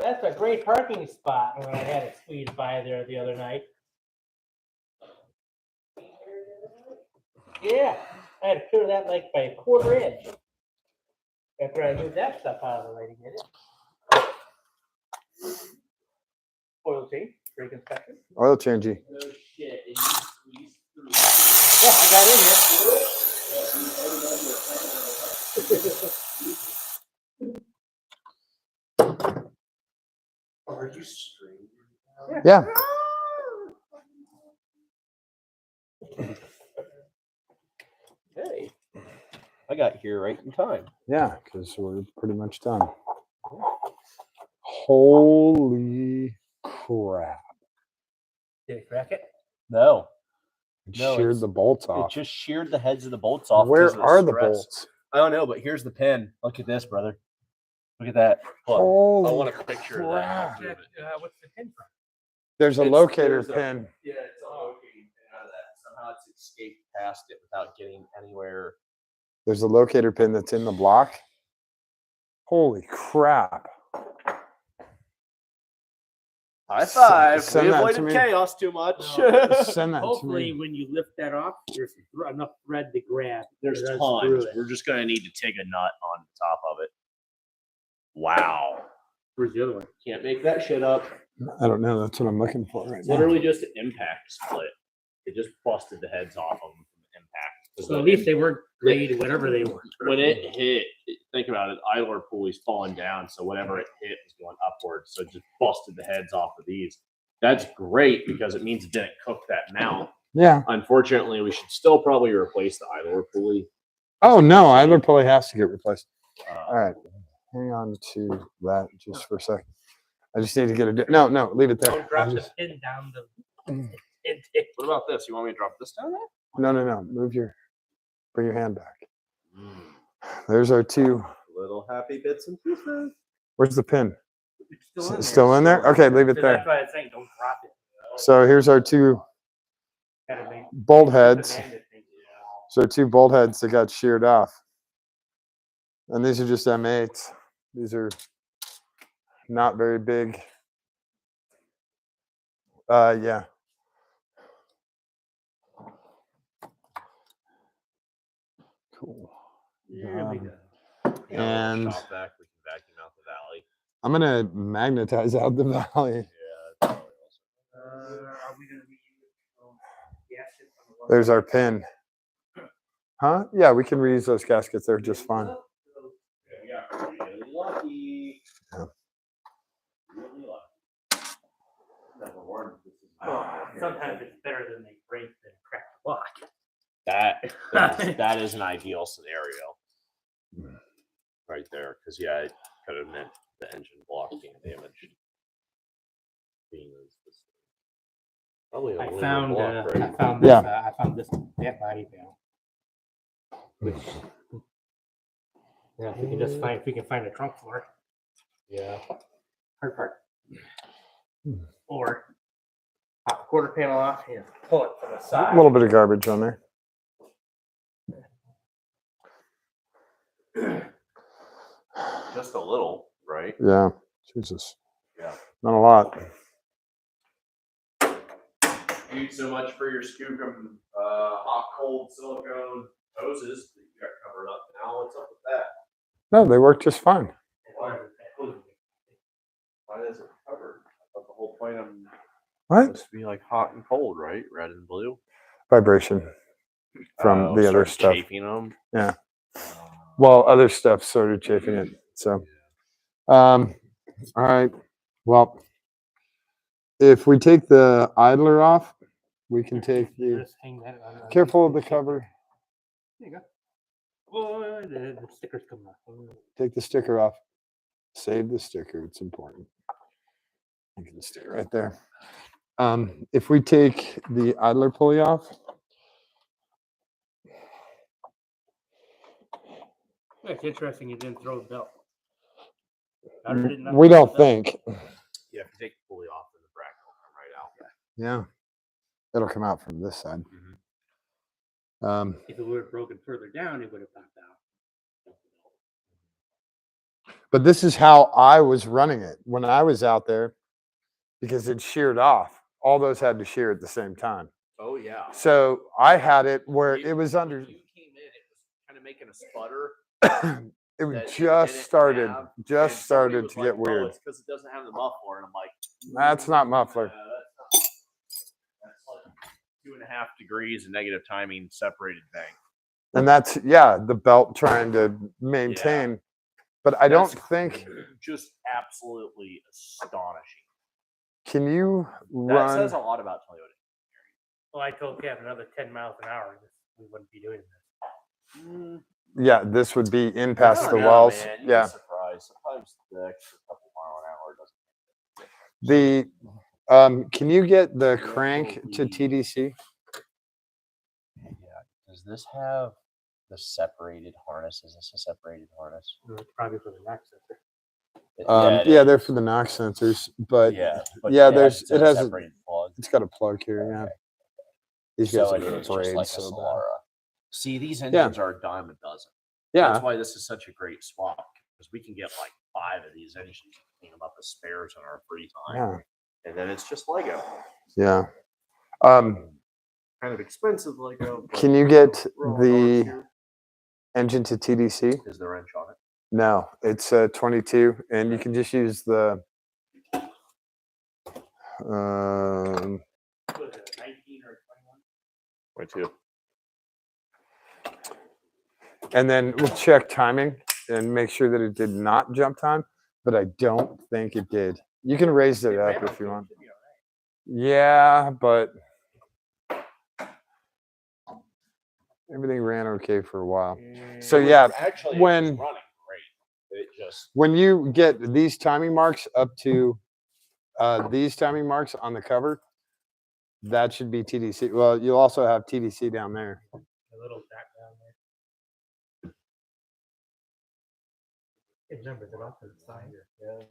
That's a great parking spot when I had to squeeze by there the other night. Yeah, I had to clear that like by a quarter inch. After I moved that stuff out of the way to get it. Oil change, brake inspection. Oil changey. No shit. And you squeeze through. Yeah, I got in here. Are you straight? Yeah. Hey, I got here right in time. Yeah, because we're pretty much done. Holy crap. Did it crack it? No, It No, sheared it's- the bolts it off. just sheared the heads of the bolts off. Where 'cause of are the stress. bolts? I don't know, but here's the pin. Look at this, brother. Look at that. Look, Holy I want a picture of that. crap. What's the pin from? There's a It's- locator there's a- pin. Yeah, it's a locating pin out of that. Somehow it's escaped past it without getting anywhere. There's a locator pin that's in the block. Holy crap. High S- five. send We that to avoided me. chaos too much. Send that to Hopefully, me. when you lift that off, there's enough thread to grab. There's to unscrew tons. it. We're just gonna need to take a nut on top of it. Wow. Where's the other one? Can't make that shit up. I don't know. That's what I'm looking for right It's now. literally just an impact split. It just busted the heads off of them from the impact. 'Cause So at the- least they weren't laid, whatever they were. when it hit, think about it, idler pulley's falling down, so whatever it hit was going upwards. So it just busted the heads off of these. That's great because it means it didn't cook that mount. Yeah. Unfortunately, we should still probably replace the idler pulley. Oh, no. Idler pulley has to get replaced. All Uh, right. Hang on to that just for a second. I just need to get a. No, no. Leave it there. Don't drop I the just- pin down the Mm. intake. what about this? You want me to drop this down there? No. Bring your hand back. There's our two. Little happy bits and pieces. Where's the pin? It's still in there. Still in there? Okay, leave it So there. that's why I was saying don't drop it. So here's our two Gotta make bolt keep the heads. magnet thing. So 2 bolt heads that got sheared off. And these are just M8s. These are not very big. Yeah. Cool. There we Um, go. And Shop vac, we can vacuum out the valley. I'm gonna magnetize out the valley. Yeah. that's probably also- Are we gonna be gaskets on the one? There's our pin. Huh? Yeah, we can reuse those gaskets. They're just fine. Yeah, we got really lucky. Yeah. Really lucky. Never warned this is Oh, sometimes it's better than they break than crack the block. that is an ideal scenario. Right there. Because yeah, it could have meant the engine block being damaged. Probably a I aluminum found block, right? I found this Yeah. I found this that body panel. Yeah, if we can just find if we can find a trunk for it. Yeah. Hard part. Or pop the quarter panel off and pull it from the A side. little bit of garbage on there. Just a little, right? Yeah. Jesus. Yeah. Not a lot. You so much for your Skookum hot cold silicone hoses that you got covered up now. What's up with that? No, they work just fine. Why is it covered? I thought the whole point of them What? supposed to be like hot and cold, right? Red and blue. Vibration from the other stuff. Chafing them. Yeah. Well, other stuff started chafing it. So, all right. Well, if we take the idler off, we can take the. Just hang that on. Careful of the cover. There you go. Oh, the stickers come off. Take the sticker off. Save the sticker. It's important. You can stay right there. If we take the idler pulley off, It's interesting you didn't throw the belt. How did it not we throw don't the belt? think. Yeah, if you take the pulley off, then the bracket will come right out. Yeah. It'll come out from this side. If it would have broken further down, it would have popped out. But this is how I was running it when I was out there because it sheared off. All those had to shear at the same time. Oh yeah. So I had it where You- it was when under, you came in, it was kind of making a sputter. it was that it just didn't started, have, and just somebody started was to like, get weird. It's because it doesn't have the muffler, and I'm like, That's not muffler. That's like 2.5 degrees and negative timing separated bank. And that's, yeah, the belt trying to maintain. But I don't That's think, just absolutely astonishing. can you That run? says a lot about Toyota. Well, I told Kev another 10 miles an hour, we wouldn't be doing this. Yeah, this would be in past I the don't know, walls. man. You'd be Yeah. surprised. Sometimes the extra couple mile an hour doesn't. Can you get the crank to TDC? Yeah. Does this have the separated harness? Is this a separated harness? It's probably for the next sensor. It Yeah, is. they're for the knock sensors, but yeah. yeah, it there's- has, it a has a- separated plug. it's got a plug here. Yeah, Okay. these guys So are it is afraid just like a so bad. Solara. See, these engines are a dime a dozen. Yeah, That's why this is such a great swap because we can get like 5 of these engines and clean them up as spares in our free time. yeah, And then it's just Lego. yeah. Kind of expensive Lego. but Can you get we're all the dogs here. engine to TDC? Is the wrench on it? No, it's 22, and you can just use the. What is it, 19 or 21? 22. And then we'll check timing and make sure that it did not jump time, but I don't think it did. You can raise it up if you want. Yeah, but everything ran okay for a while. So It was- yeah, actually, when- it was running great. It just when you get these timing marks up to these timing marks on the cover, that should be TDC. Well, you'll also have TDC down there. A little back down there. It numbers it off to the side here. Yeah.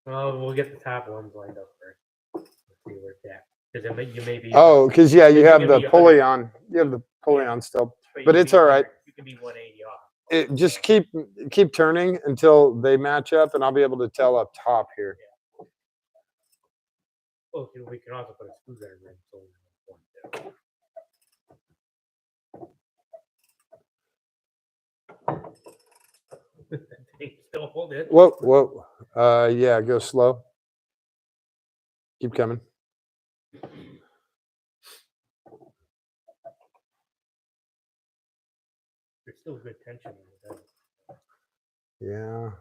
Well, we'll get the top ones lined up first. Let's see where it's at. Because you may be. Oh, because yeah, you You have can the be pulley on. You have the pulley on still. you but can it's be all right. You can be 180 off. It just keep turning until they match up, and I'll be able to tell up top here. Well, we can also put a screwdriver in. So we know what to do. Still hold it. Whoa. Yeah, go slow. Keep coming. There's still good tension in it. Yeah.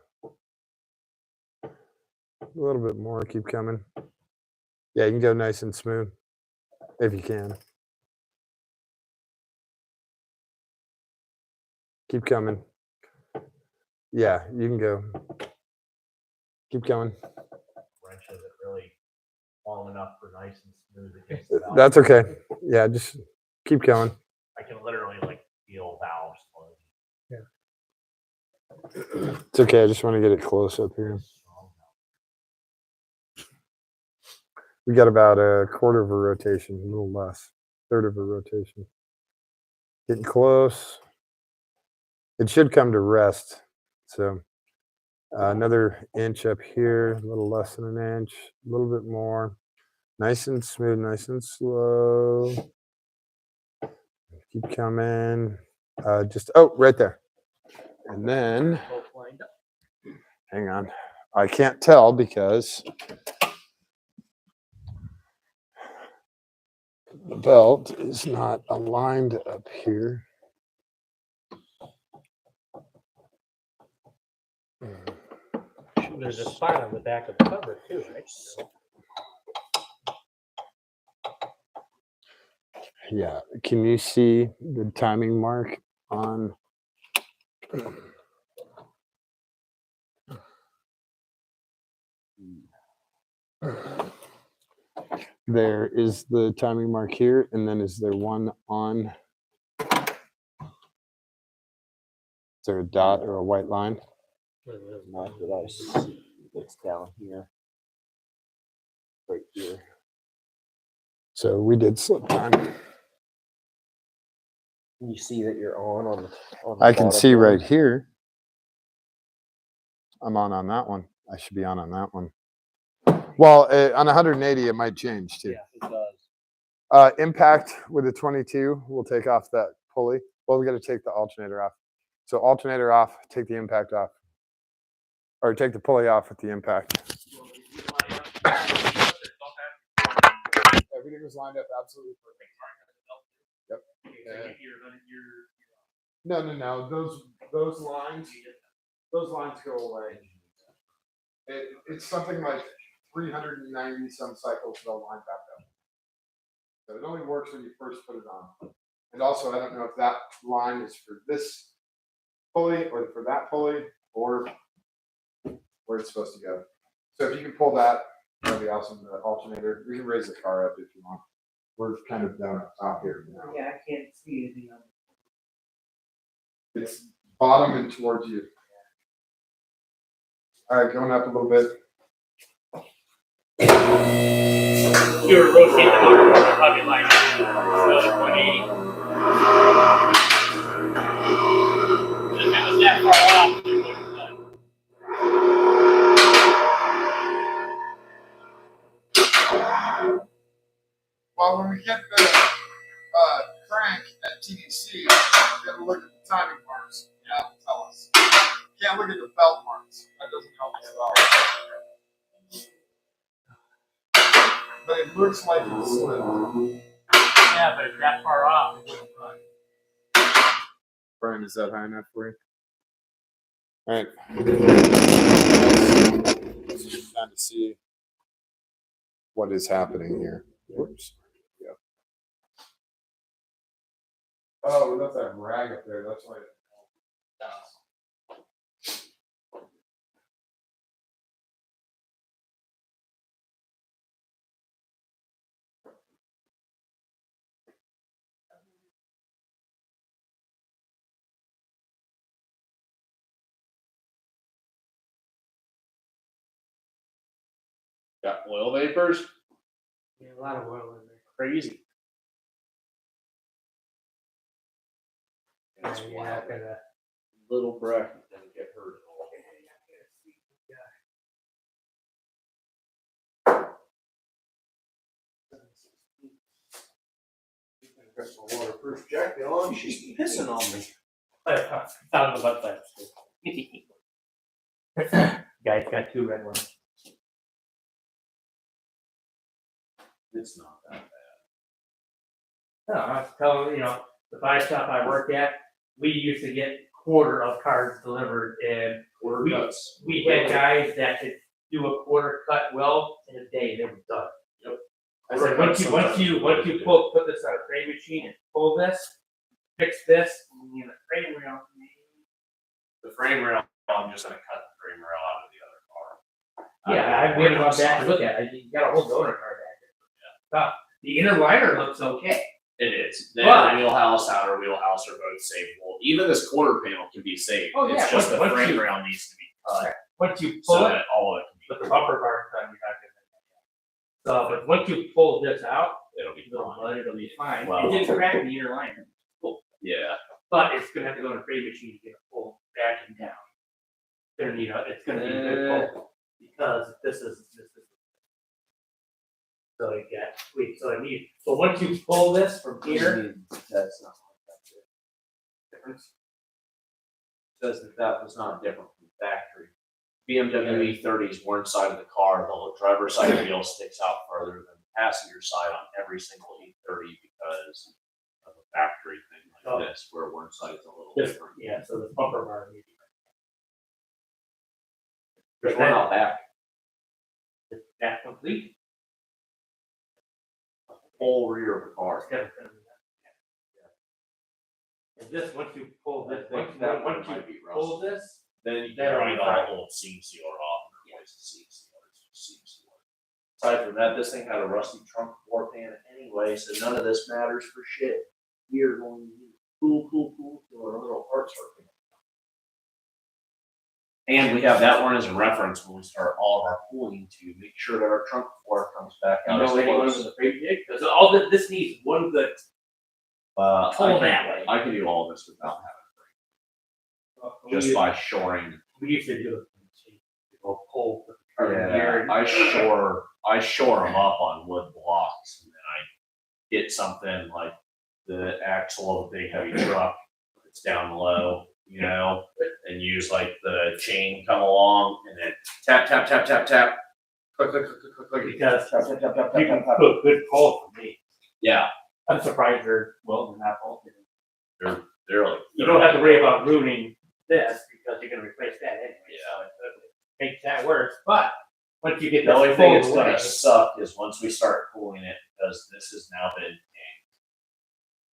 A little bit more. Keep coming. Yeah, you can go nice and smooth if you can. Keep coming. Yeah, you can go. Keep going. wrench isn't really long enough for nice and smooth against the valve. That's okay. Yeah, just keep going. I can literally like feel valves closing. It's okay. I just want to get it close up here. We got about a quarter of a rotation, a little less, third of a rotation. Getting close. It should come to rest. So another inch up here, a little less than an inch, a little bit more. Nice and smooth, nice and slow. Keep coming. Right there. And then, Both lined up. hang on. I can't tell because the belt is not aligned up here. There's a spot on the back of the cover too, right? Yeah. Can you see the timing mark on? There is the timing mark here, and then is there one on? Is there a dot or a white line? Not that I see. It's down here. Right here. So we did slip time. Can you see that you're on the I can bottom see one? right here. I'm on that one. I should be on that one. Well, on 180, it might change too. Yeah, it does. Impact with the 22, we'll take off that pulley. Well, we got to take the alternator off. So alternator off, take the impact off. Or take the pulley off with the impact. Everything was lined up absolutely perfect. Yep. No. Those lines go away. It's something like 390 some cycles they'll line back up. So it only works when you first put it on. And also, I don't know if that line is for this pulley or for that pulley or where it's supposed to go. So if you can pull that, that'd be awesome. The alternator. We can raise the car up if you want. We're kind of down up top here now. Yeah, I can't see anything on It's bottom and towards you. All right, going up a little bit. You're rotating the motor probably like 180. If it was that far off, it wouldn't have Well, when we get the crank at TDC, we have to look at the timing marks. Yeah, it'll tell us. Can't look at the belt marks. That doesn't help us at all. But it looks like it's slipped. Yeah, but if that far off, it wouldn't run. Brian, is that high enough for you? All right. Just trying to see what is happening here. Whoops. Yeah. Oh, we left that rag up there. That's why. Got oil vapors. Yeah, a lot of oil in there. Crazy. Yeah, That's you're wild. not gonna. Little bracket doesn't get hurt at all. Got some waterproof jacket on. She's pissing on me. Found the website. Guy's got 2 red ones. It's not that No, I was telling the buy shop I work at, we used to get quarter of cards delivered, and quarter cuts. we had guys that could do a quarter cut well in a day. They were done. I said, once you put this on a frame machine and pull this, fix this, and the frame rail. The frame rail, I'm just gonna cut the frame rail out of the other car. Yeah, we haven't gone back to look at it. You got a whole donor card back there. The inner liner looks okay. It is. The But- wheelhouse, outer wheelhouse are both savable. Even this quarter panel can be saved. Oh, yeah, It's just the once frame you- rail needs to be cut Once you so pull it, that all of it but can the be. bumper bar done, you're not gonna. So, but once you pull this out, It'll be it'll be fine. Well- It didn't crack the inner liner. Yeah. But it's gonna have to go in a frame machine to get it pulled back and down. It's gonna be a good pull, because this is. So you get, so once you pull this from here, That's not difference. says that was not different from the factory. BMW E30s were inside of the car. The driver's side wheel sticks out further than the passenger side on every single E30 because of a factory thing like Oh. this, where one side's a little This- different. Yeah, so the bumper bar needs. Because we're not back. Is that complete? Whole rear of the car. It's gotta be done. And this, once you pull this, I think once that one you might be pull rusty. this, Then you Then can it'll grind be all fine. the old seam sealer off and replace the seam sealer. Seam sealer. Aside from that, this thing had a rusty trunk floor pan anyway, so none of this matters for shit. We are going to use cool to our little parts working. And we have that one as a reference when we start all of our pooling to make sure that our trunk floor comes back you out. as know anyone close. with a frame jig? Because all this needs one good Pull that way. I can do all this without We having, just used- by shoring. We used to do it. Go pull. the cart in Yeah, here. I shore them up on wood blocks, and then I get something like the axle of a big heavy truck that's down low, you know, and use like the chain come along and then tap, tap, tap, tap, tap. Click, click, click, click, click, click. Because Tap, tap, tap, tap, you tap, can tap. put good pull for me. Yeah, I'm surprised they're welding that bolted. they're like. You don't have to worry about ruining this because you're gonna replace that anyway. Yeah. So it makes that worse, but once you get The only this thing it's pulled away, gonna suck is once we start cooling it, because this has now been tanked.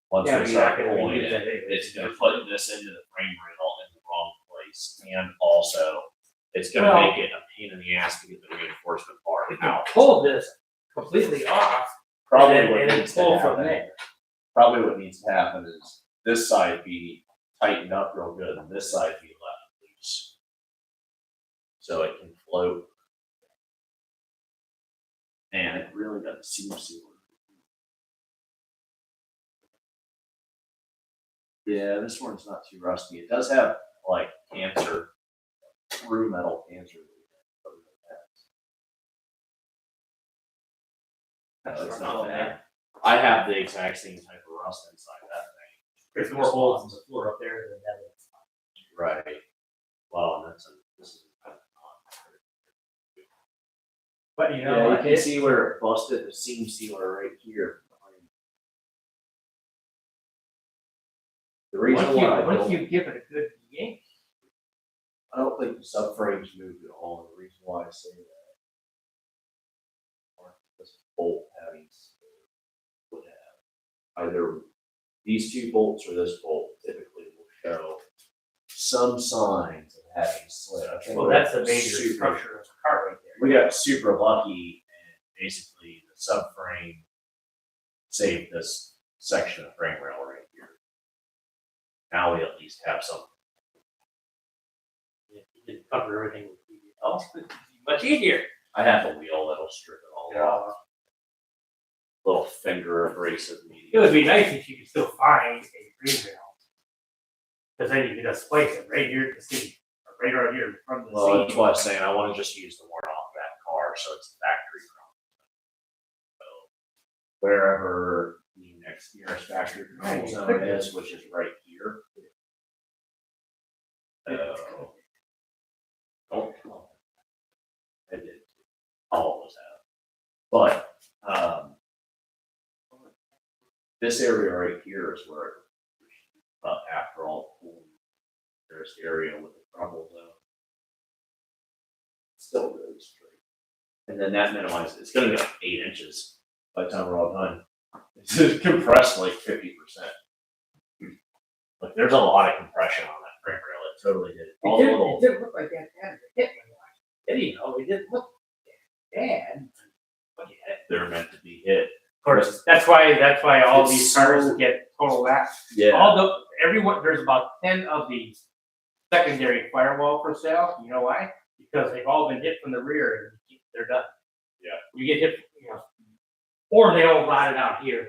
Once yeah, we but you're not start gonna cooling reuse it, that anyway. it's gonna put this into the frame rail in the wrong place, and also it's gonna Well- make it a pain in the ass to get the reinforcement bar If you out. pull this completely off, Probably and then- what and then needs to pull from happen, there. probably what needs to happen is this side be tightened up real good, and this side be left loose. So it can float. And it really doesn't seem sealer. Yeah, this one's not too rusty. It does have like cancer, through metal cancer. No, it's not bad. I have the exact same type of rust inside that There's more holes in the floor up there than that. thing. Right. Well, and this is. But you know, Yeah, you what? can see where it busted the seam sealer right here. The reason why I once don't, you give it a good yank, I don't think the subframes moved at all, and the reason why I say that. Or this bolt having would have either these two bolts or this bolt typically will show some signs of having slid. I think well, we're that's the major super- structure of the car right there. We got super lucky, and basically the subframe saved this section of frame rail right here. Now we at least have something. You didn't cover everything with PVL, it's much easier. I have a wheel that'll strip it all off. Little finger abrasive medium. It would be nice if you could still find a green rail. Cause then you could just place it right here at the seat, or right around here from the Well, that's seat. why I'm saying I wanna just use the one off that car, so it's factory ground. So wherever the nearest factory ground zone is, which is right here. Oh. I did. All of us have. But, this area right here is where, after all, there's the area with the crumble zone. Still really straight. And then that minimizes, it's gonna be 8 inches by the time we're all done. It's compressed like 50%. Like, there's a lot of compression on that frame rail, it totally did. All the little, It didn't look like that bad. It hit me. Anyhow, it didn't look bad. Look at it. they're meant to be hit. Of course, that's why all It's these cars so- get total that. Yeah. All the, everyone, there's about 10 of these secondary firewall for sale. You know why? Because they've all been hit from the rear and they're done. Yeah. You get hit, you know, or they all rotted out here.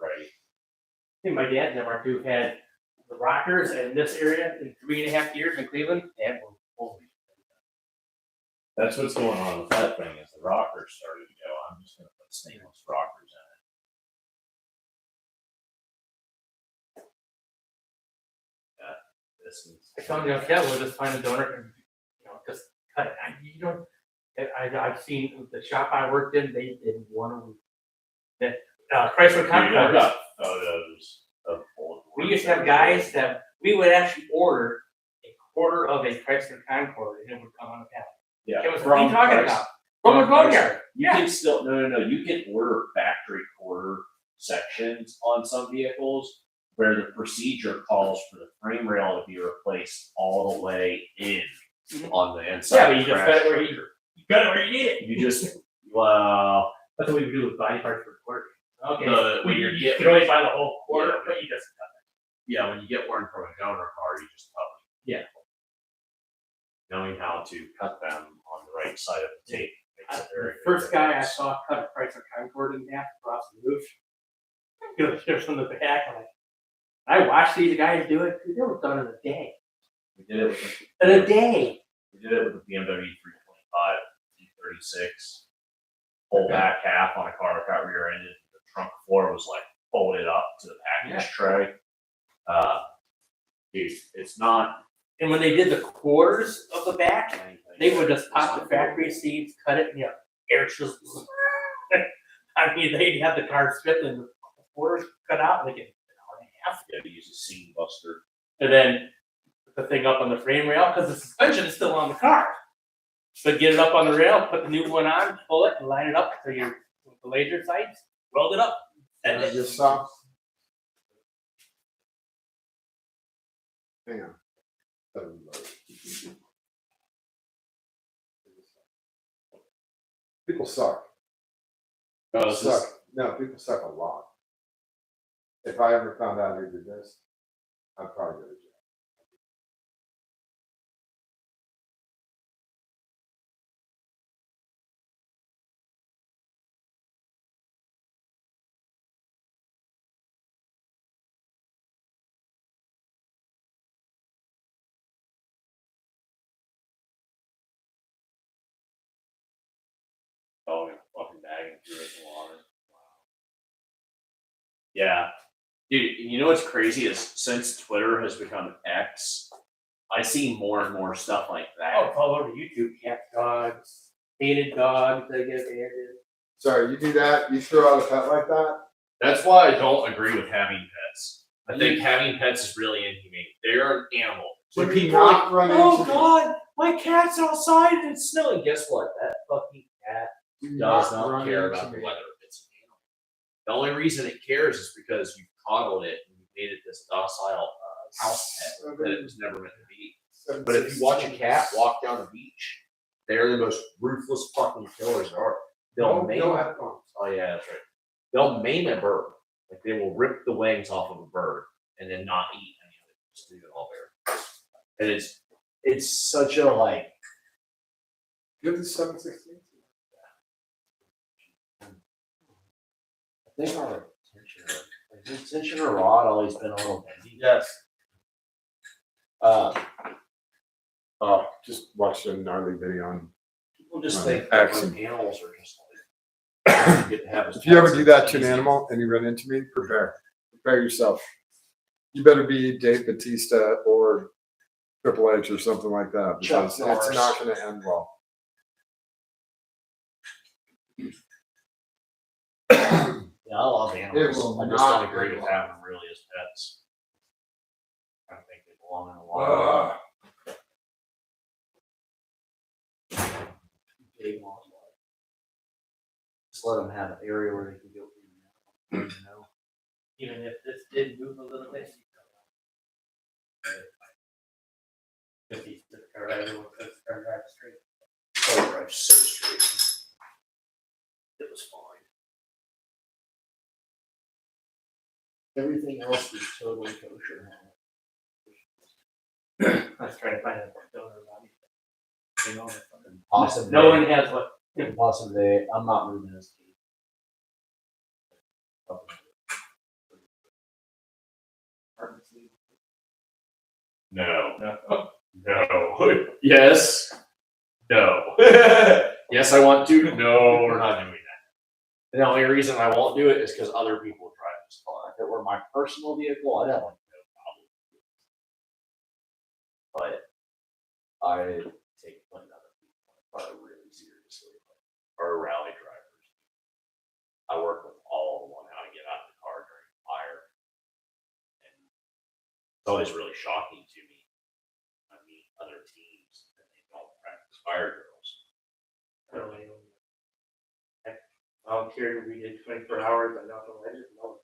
Right. I think my dad and them are two had the rockers in this area in 3.5 years in Cleveland. And holy. That's what's going on with that thing, is the rockers started to go, I'm just gonna put stainless rockers in it. Yeah, this is. I told you, yeah, we'll just find a donor and, you know, just cut it. You don't, I've seen the shop I worked in, they did one that, Chrysler Dude, I've Concord. got photos of old. We used to have guys that, we would actually order a quarter of a Chrysler Concord and it would come on a pallet. Yeah. It was, what are you talking Chrysler. about? From a boneyard. You Yeah. can still, no, you can order factory quarter sections on some vehicles where the procedure calls for the frame rail to be replaced all the way in Mhm. on the inside. Yeah, but you just crash got it where structure. you got it where you need it. You just, well, That's what we would do with body parts for quarter. Okay, when you you're you can only buy the whole quarter, Yeah. but you just cut yeah, when you get one from a donor car, you just cut them. Yeah. Knowing how to cut them on the right side of the tape makes it very. The first good guy I difference. saw cut a Chrysler Concord in half across the roof. Ships from the back. I'm like, I watched these guys do it. Dude, they were done in a day. We did it with In a day. we did it with the BMW 325 E36. Whole back half on a car that got rear-ended. The trunk floor was like folded up to the package tray. Dude, it's not. And when they did the quarters of the back, they would just pop the factory seats, cut it, air chisels. I mean, they'd have the car stripped and the quarters cut out like an hour and a half. Yeah, to use a seam buster. And then put the thing up on the frame rail because the suspension is still on the car. So get it up on the rail, put the new one on, pull it, and line it up to your the laser sights, weld it up. I And just saw. Hang on. People suck. People suck. No, people suck a lot. If I ever found out who did this, I'd probably go to jail. Oh, and fucking bagging through it in the water. Wow. Yeah. Dude, you know what's crazy is since Twitter has become X, I see more and more stuff like that. oh, it's all over YouTube. Cat dogs, painted dogs, they get abandoned. Sorry, you do that? You throw out a pet like that? That's why I don't agree with having pets. I think having pets is really inhumane. They are an animal. When Do you people not like, run oh into God, my cat's outside and it's snowing. Guess what? That fucking cat do does not not run care into about the me. weather. It's an animal. The only reason it cares is because you coddled it and you made it this docile house pet that it was never meant to be. But if you watch a cat walk down the beach, they're the most ruthless fucking killers there are. They'll maim. No headphones. Oh yeah, that's right. They'll maim a bird. Like they will rip the wings off of a bird and then not eat any of it. Just leave it all there. And it's such a like. Give the 716. I think our tension or rod always been a little bendy. Yes. Oh, just watched a gnarly video on. People just Right. think that Excellent. like, animals are just like. You get to have as If you ever pets, do it's that to an easy. animal and you run into me, prepare. Prepare yourself. You better be Dave Bautista or Triple H or something like that Chuck because Norris. it's not going to end well. Yeah, I love animals. will I just not don't agree end with well. having them really as pets. I think they belong in the wild. Big ones, like, just let them have an area where they can go in and out. You know? Even if this did move a little bit. If he's the car, everyone puts the car drive straight. Oh, drive so straight. It was fine. Everything else was totally kosher. I was trying to find a donor body. You know, Awesome. no one has what. Possibly, I'm not moving this key. No. No. No. Yes. No. Yes, I want to. No, we're not doing that. The only reason I won't do it is because other people drive this car. If it were my personal vehicle, I'd have like no problem. But I take putting other people really seriously. Our rally drivers. I work with all of them on how to get out of the car during a fire. And it's always really shocking to me. I meet other teams and they don't practice fire drills. Really, I volunteered, we did 24 hours, I don't know, I just love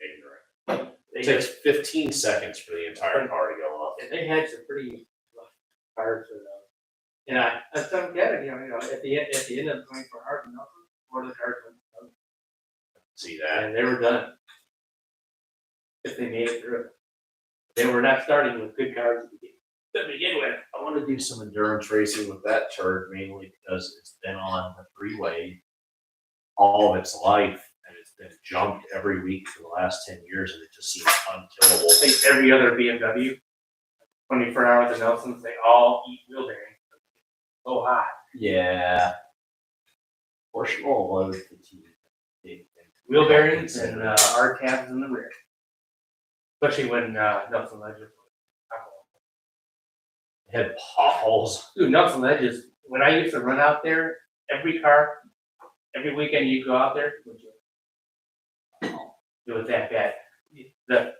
Ignorant. that. It takes 15 seconds for the entire car to go up. And they had some pretty rough fires with them. And I don't get it, at the end of 24 hours, more of the cars went done. See that? And they were done. If they made it through. They were not starting with good cars to begin with. I want to do some endurance racing with that turd mainly because it's been on the freeway all of its life and it's been jumped every week for the last 10 years, and it just seems unkillable. Like every other BMW, 24 hours of Nelson's, they all eat wheel bearings. So hot. Yeah. Porsche will load the TV. Wheel bearings and R tabs in the rear. Especially when Nelson Ledger. Had potholes. Dude, Nelson Ledges, when I used to run out there, every car, every weekend you go out there, it was that bad. The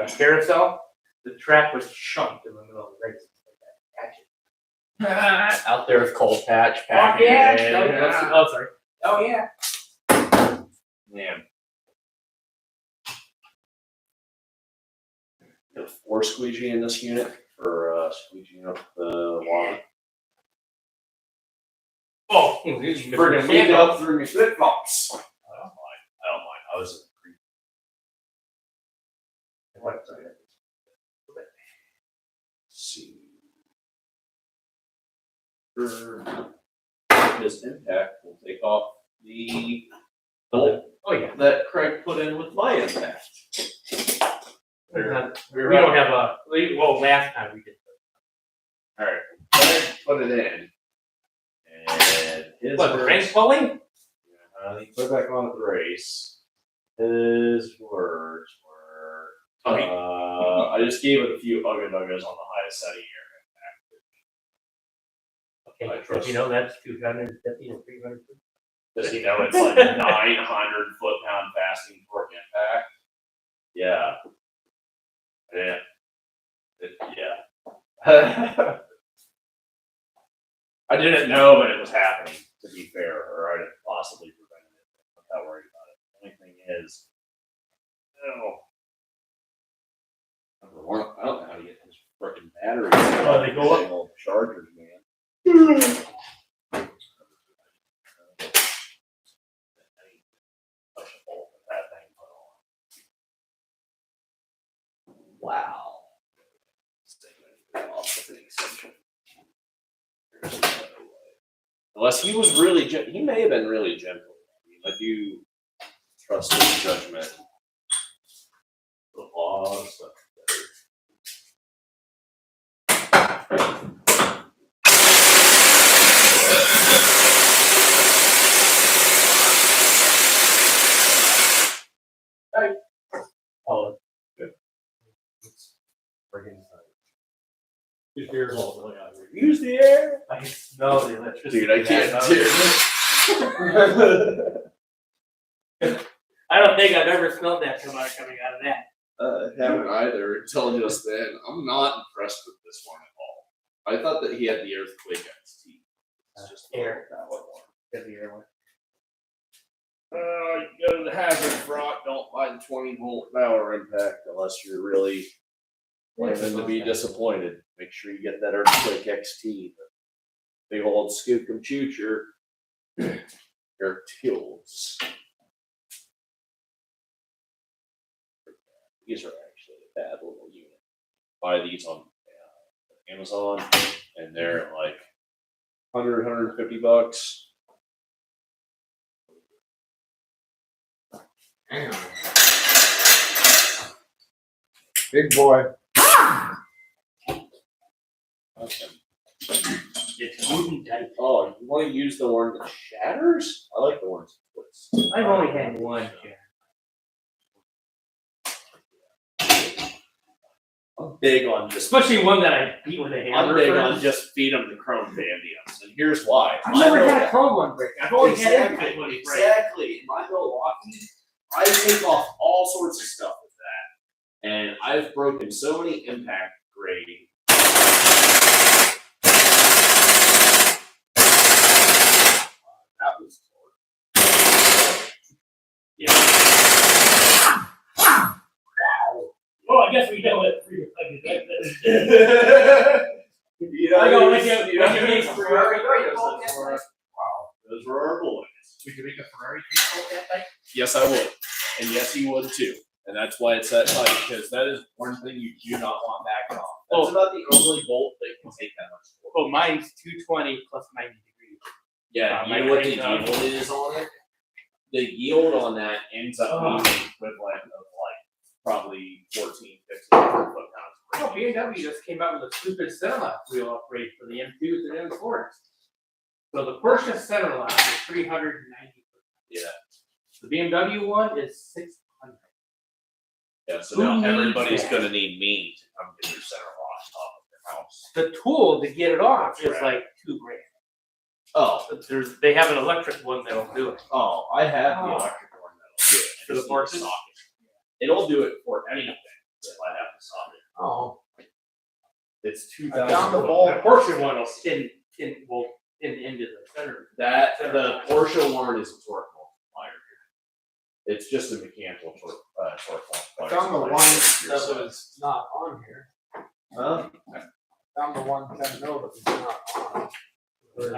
carousel, the track was chunked in the middle of the race. Out there with cold patch. Oh, packing yeah. it in. Oh, sorry. Oh, yeah. Man. Got 4 squeegee in this unit for squeegeeing up the water. Oh, Friggin' made up through me flip flops. I don't mind. I was in the creek. See. His impact will take off the bolt Oh, yeah. that Craig put in with my impact. We don't have a, well, last time we did. Alright, Craig put it in. And his What, the crank pulling? he put it back on at the race. His words were, I just gave it a few ugga duggas on the highest setting here. I Okay, trust you know, that's 250 or 300. Does he know it's like 900 foot-pound fasting torque impact? Yeah. Yeah. Yeah. I didn't know, but it was happening, to be fair, or I'd have possibly prevented it. I'm not worried about it. The only thing is, number one, I don't know how to get his frickin' batteries. Oh, they go up? All the chargers, man. Wow. Unless he was really, he may have been really gentle. I mean, I do trust his judgment. The laws. Oh, Good. Friggin' Use the air all the way out here. Use the air. I can smell the electricity. Dude, I can't do I don't think I've ever smelled that coming out of that. haven't either until just then. I'm not impressed with this one at all. I thought that he had the earthquake XT. It's just Air. that one. Get the air one. You go to the hazard front, don't buy the 20-volt power impact unless you're really planning to be disappointed. Make sure you get that earthquake XT. The big old Skookum Choocher. Air tools. These are actually a bad little unit. Buy these on Amazon, and they're like $100-$150. Big boy. Okay. It's wooden tight. Oh, you want to use the one that shatters? I like the ones that splits. I've only had one. I'm big on just. Especially one that I beat with a hammer. I'm big on just feed them the chrome Bandiums, and here's why. I've never had a chrome one break. I've only had impact one break. Exactly. In my Milwaukee, I take off all sorts of stuff with that, and I've broken so many impact grade. That was yeah. Oh, I guess we know it. I go, those were our boys. Would you make a Ferrari treat that thing? Yes, I would. And yes, he would too. And that's why it's that tight, because that is one thing you do not want back off. That's about the only bolt that can take that much force. Oh, mine's 220 plus 90 degrees. Yeah, my you know what the brain deal is on it? the yield on that ends up Oh. being the equivalent of like probably 14, 15 foot pounds. Oh, BMW just came out with a stupid center lock wheel upgrade for the M2s and M4s. So the Porsche center lock is 390. Yeah. The BMW one is 600. Yeah, so Who now needs everybody's that? gonna need me to come get their center lock off of their house. The tool to get it off is Right. like $2,000. Oh, But they have an electric one that'll do it. oh, I have the Oh. electric one that'll do it. I For the just need a Porsches? socket. It'll do it for anything if I have the socket. Oh. It's I found 2,000. the ball. The Porsche one will spin into the center. That the Porsche one is a torque multiplier. It's just a mechanical torque multiplier. I found the It's one like that your was not on here. Huh? Found the 110 mil that was not on. It's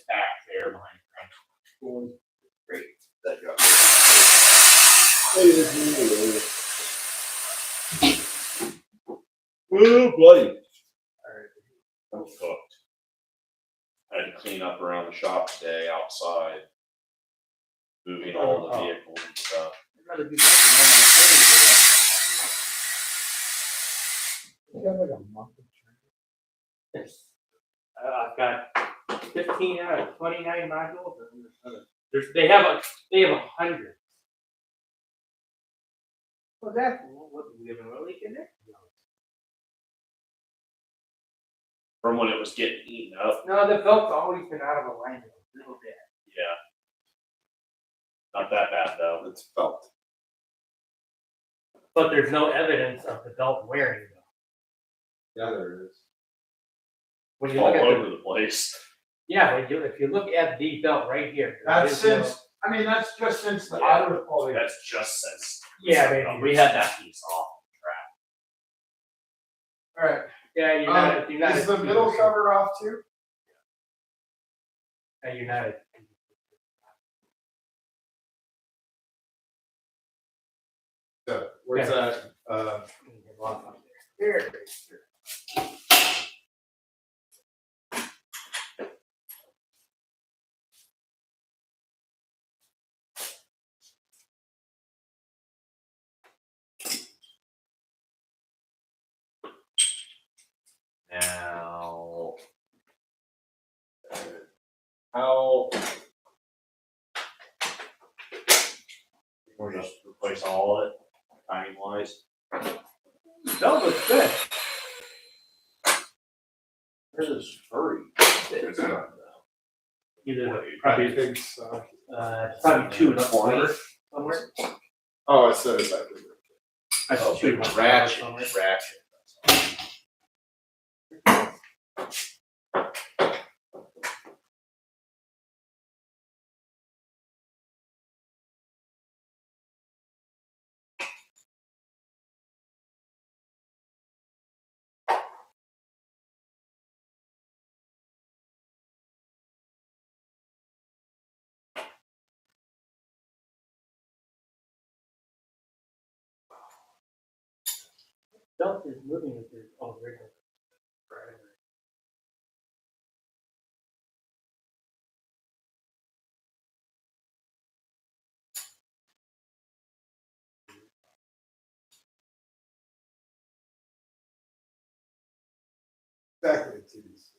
back there behind the Great. That got Oh, buddy. I'm cooked. I had to clean up around the shop today outside. Moving all the vehicles and stuff. I'd rather do that You got like a month of training. than I've got 15 out of 29 modules. And they have 100. Well, that's what we have a leak in there. From when it was getting eaten up. No, the belt's always been out of alignment a little bit. Yeah. Not that bad though. It's felt. But there's no evidence of the belt wearing though. Yeah, there is. When you All look at over the place. if you look at the belt right here. That's there is since, I mean, that's just since the Yeah. outer quality. That's just since. Yeah, maybe. We had that piece off the track. Alright, Yeah, you're not. is the middle covered off too? Yeah, you're not. So, where's Yeah. that, There it is. Now. How? We'll just replace all of it, timing wise. Belt looks good. Where's this furry? Either probably big, probably two and a quarter somewhere. oh, it says that. That's Oh, two big and a quarter ratchet, somewhere. ratchet. Belt is moving with your regular. Exactly, TDC.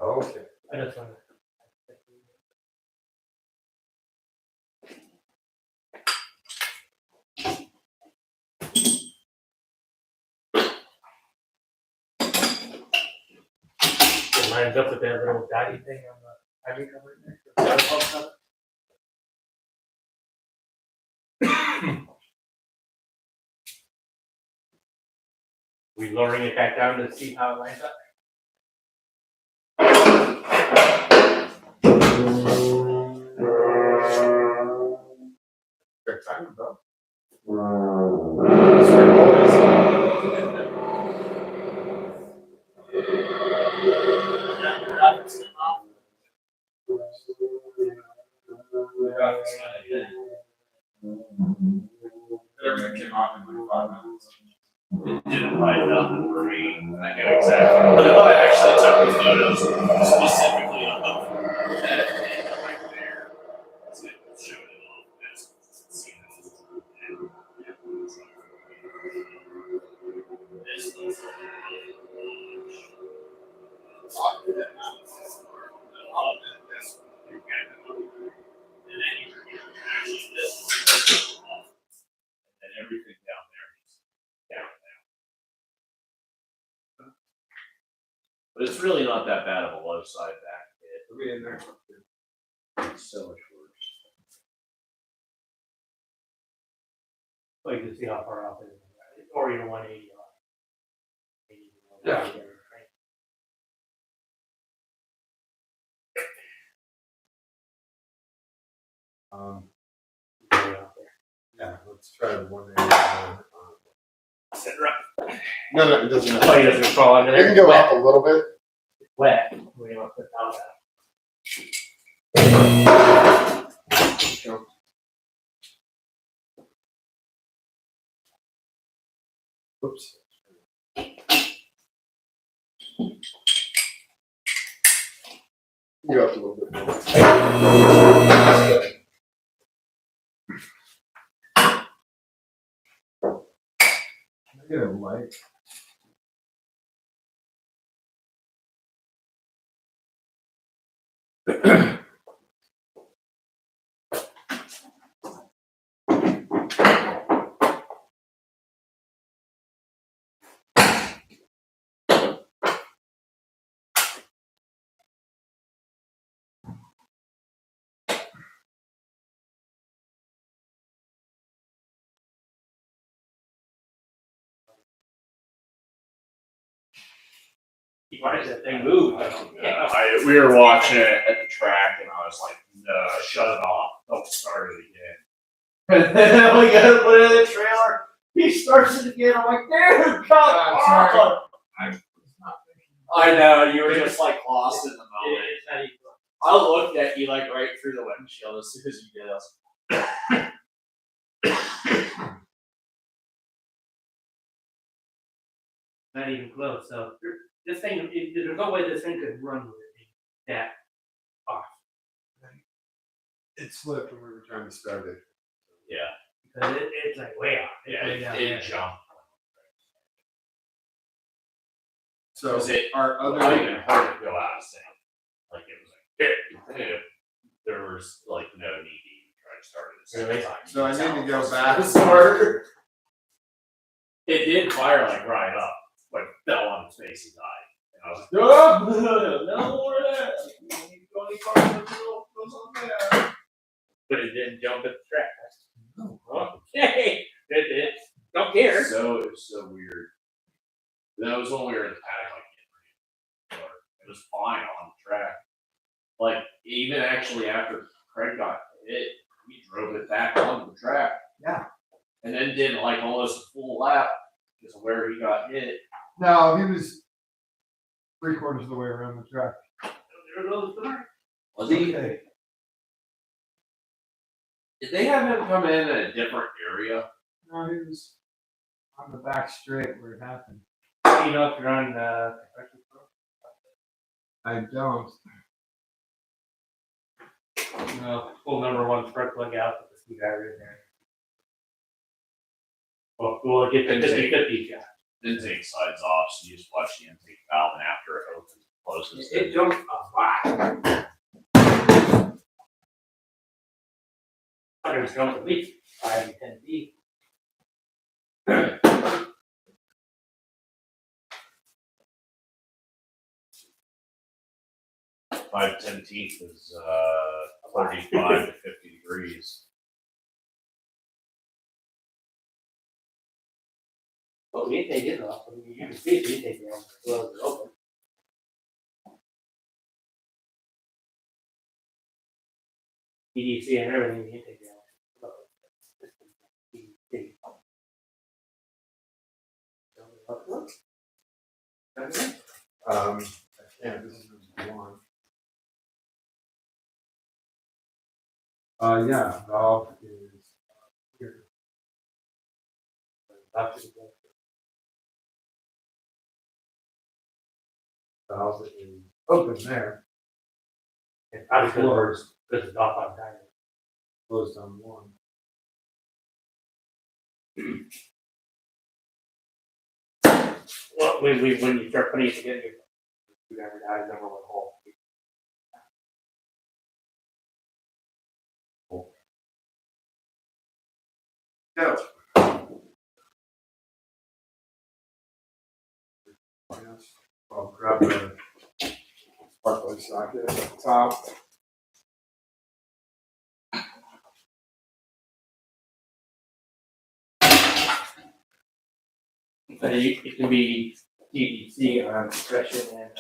Okay. I just want to. It lines up with that little dotty thing on the timing cover there. the dotty pump cover. We lowering it back down to see how it lines up. Good time, bro. Everything came off in like 5 minutes. It didn't light nothing for me. I know exactly. But I actually took the photos specifically of that. all of it, this, you get it. And then you actually this, and everything down there is down now. But it's really not that bad of a low side back hit. Are we in there? It's so much worse. So you can see how far off it is, or even 180 off. Yeah. Way off there. Yeah, let's try the 180. Sit right. No, it doesn't Oh, matter. he doesn't fall under It there. can go Wet. up a little bit. Wet. We don't want to put down that. Oops. Go up a little bit more. Can I get a mic? He watched that thing move. We were watching it at the track, and I was like, "No, shut it off! Don't start it again." And then we gotta put it in the trailer. He starts it again. I'm like, "Dude, come on!" I know you were just like lost in the moment. It's not even. I looked at you like right through the windshield as soon as you did. I was Not even close. So this thing, there's no way this thing could run with it being that off. It slipped when we were trying to start it. yeah, Because it's like way off. It's yeah, way down it there. jumped. So Because it, our I other even heard it go out of sync. Like it was like, there was like no need to even try to start it. at the same Really? time. So I You need to could go tell back. it was harder. It did fire like right up, but fell on its face and died. And I was like, oh, no more of that. You don't need to go any farther until it goes on there. But it didn't jump at the track. Okay. It don't care. So it was so weird. That was when we were in the paddock, like it was fine on the track. Like even actually after Craig got hit, we drove it back onto the track. Yeah. And then did like almost a full lap because of where he got hit. No, he was 3/4 of the way around the track. There goes the mark. Was he? Okay. Did they have him come in a different area? No, he was on the back straight where it happened. You know if you're on I don't. full number one front plug out with the screwdriver in there. Well, we'll get the 50/50 shot. Didn't take sides off, so you just watch the intake valve, and after it opens, closes. It jumped a lot. I thought it was going at least 5 to 10 feet. 5/10 is 35 to 50 degrees. Oh, the intake is off. I mean, you can see the intake down as well as it's open. EDC and everything, the intake down. I can't. This is one. Yeah, valve is here. Valve is open there, And obviously, because it's off on time. closed on one. Well, when you start putting it together, you never die, number one hole. Yeah. I'll grab the sparkly socket at the top. But it can be PVC on compression and.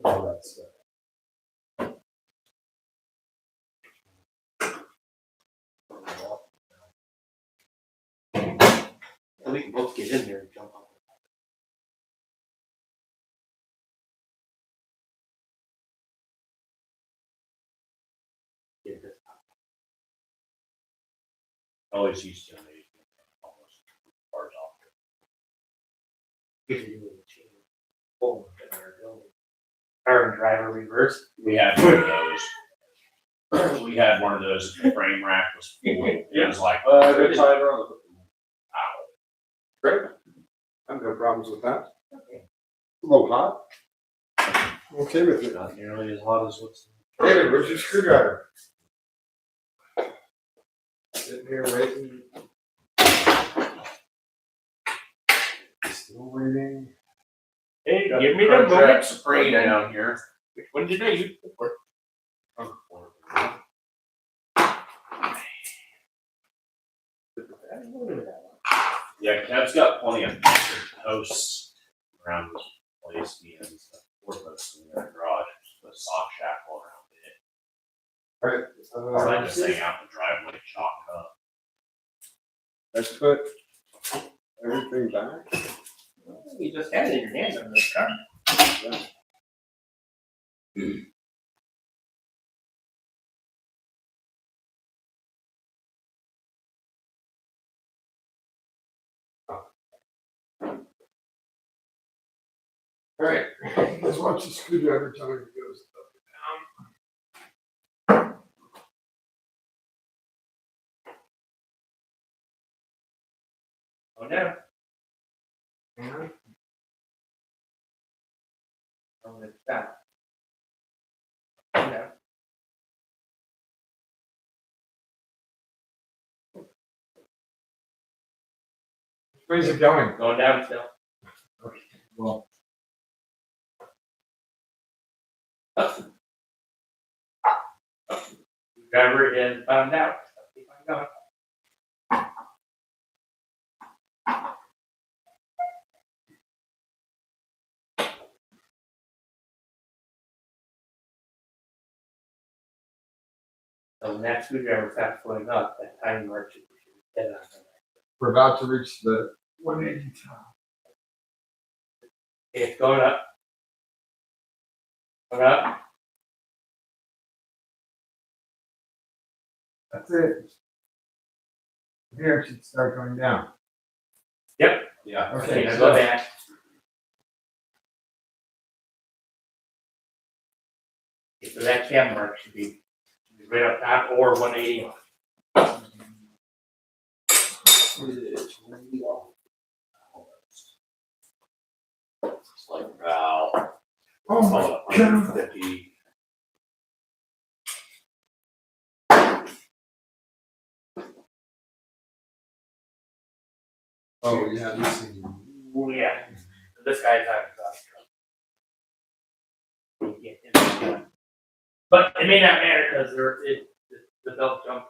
All that stuff. We can both get in there and jump on. Get this. Always used to make almost bars off. Get to do a machine. Pull them in our building. Car and driver reverse. We had one of those. We had one of those, the frame rack was full. It was like, good time run. Great. I have no problems with that. Okay. A little hot. Okay with it. Not nearly as hot as what's. David, where's your screwdriver? Sitting here waiting. Still waiting. Hey, give me the moment. Spray down here. Which one did I use? Yeah, Kev's got plenty of posts around this place. He has 4 posts in their garage, put a sock shackle around it. Or I just hang out in the driveway, chalk up. Let's put everything back. You just had it in your hand on this car. All right, let's watch the screwdriver time it goes up and down. Oh no. And Oh, it's that. Oh no. where's it going? Going down still. Okay, well, Driver is found out. Keep on going. So when that screwdriver starts going up, that time mark should be dead on. we're about to reach the 180 top. It's going up. Going up. That's it. Here it should start going down. Yep. Yeah. Okay, now go back. Okay, so that cab mark should be right up top or 180 on. It's like about Oh my God. 150. Oh, yeah, this thing. Oh yeah, this guy's on his truck. But it may not matter because the belt jumped.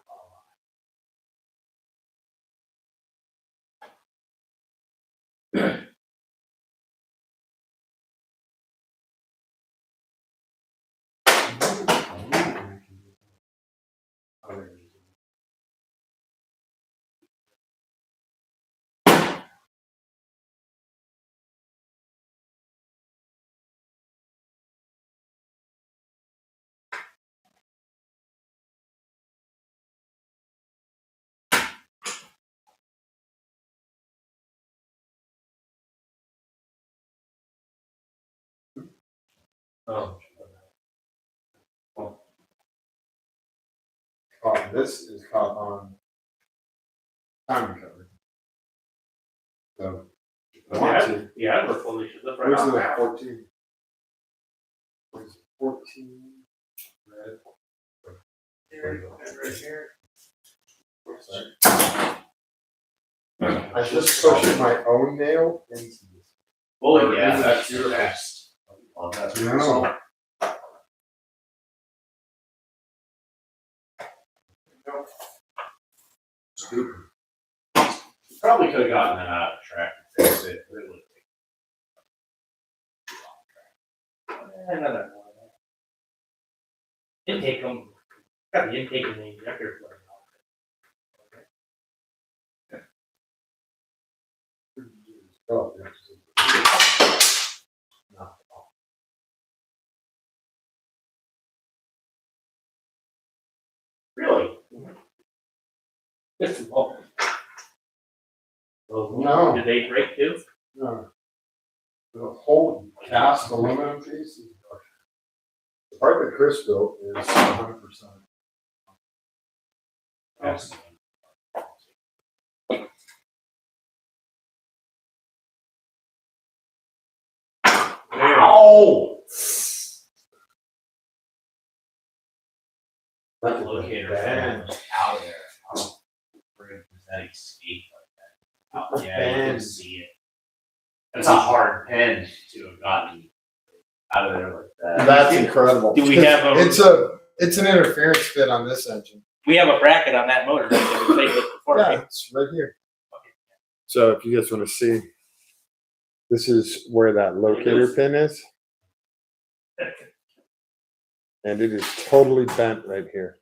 Oh. This is caught on time recovery. So, if I want to, Yeah, I work fully should look where's right the now. 14? Where's 14? Red. Right here. Sorry. I just pushed my own nail into this. Well, yeah, that's your best. Well, that's your No. result. Stupid. Probably could have gotten that out of the track and fixed it, but it would take. No. Intake them. Got the intake and the injector. Oh, Really? This is all. No. Did they break too? no. The whole cast aluminum piece is the part that Chris built is 100%. That's- Ow! That locator fan was out of there. I don't think that escape like that. Yeah, you can see it. It's a hard pen to have gotten out of there like that. That's incredible. Do we have a- It's an interference fit on this engine. We have a bracket on that motor that we played with before. Yeah, it's right here. So if you guys want to see, this is where that locator pin is. And it is totally bent right here.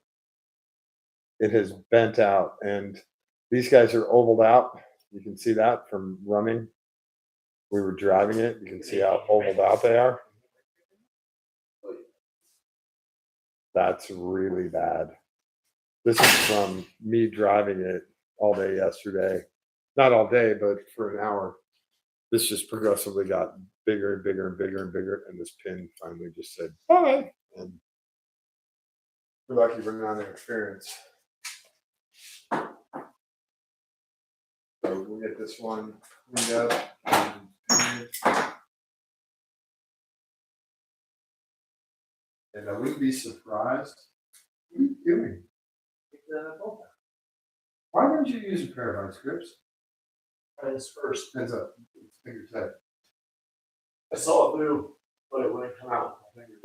It has bent out, and these guys are ovaled out. You can see that from running. We were driving it. You can see how ovaled out they are. That's really bad. This is from me driving it all day yesterday. Not all day, but for an hour. This just progressively got bigger and bigger and bigger and bigger, and this pin finally just said, bye. And we're lucky we're not interference. So we'll get this one cleaned up. And I wouldn't be surprised. What are you doing? Why wouldn't you use a pair of ice grips? Try this first. Hands up. Fingers tight. I saw it move, but it wouldn't come out. My fingers.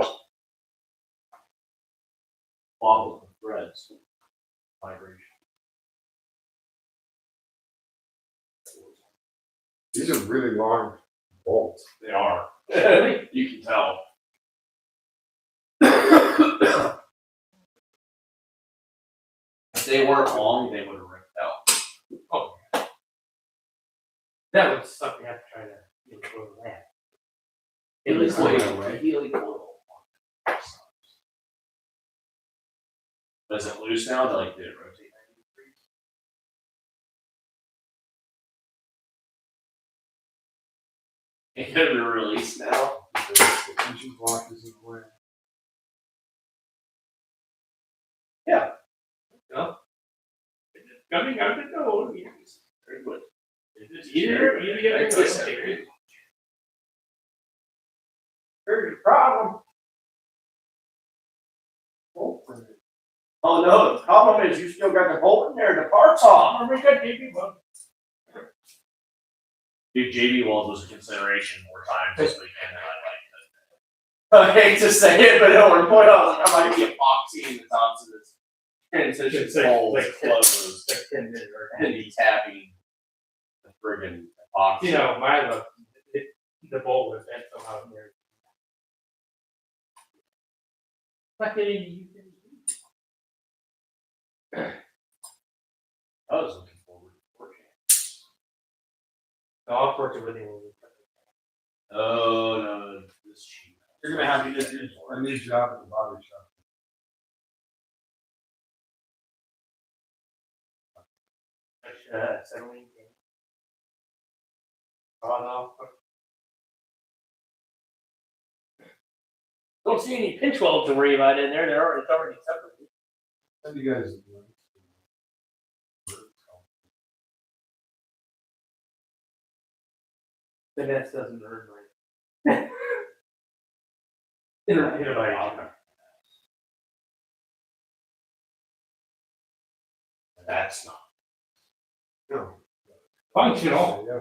Wobbles and threads. Vibration. These are really long bolts. They are. You can tell. If they weren't long, they would have ripped out. Oh. That would suck to have to try to go to that. It looks like really cool. Is it loose now? Like, did it rotate 90 degrees? It could have been released now. The engine block is in the way. coming out the door. Very good. It's here. Here's the problem. Oh no, the problem is you still got the bolt in there, the part's off. We got JB one. Dude, JB Walls was a consideration more times this weekend than I liked it. I hate to say it, but at one point I was like, I might be epoxy in the tops of this transition It's like- holes like- closed Like 10 minutes or and be tapping the friggin' epoxy. You know, my luck, the bolt was bent somehow in there. Not getting you. I was looking forward to working. All sorts of everything. Oh no, this cheap. You're gonna have to get a new job at the body shop. Settling. Oh no. Don't see any pinch welds to worry about in there. It's already separated. Send you guys. The nest doesn't earn right. It'll That's not. No. functional. Yeah.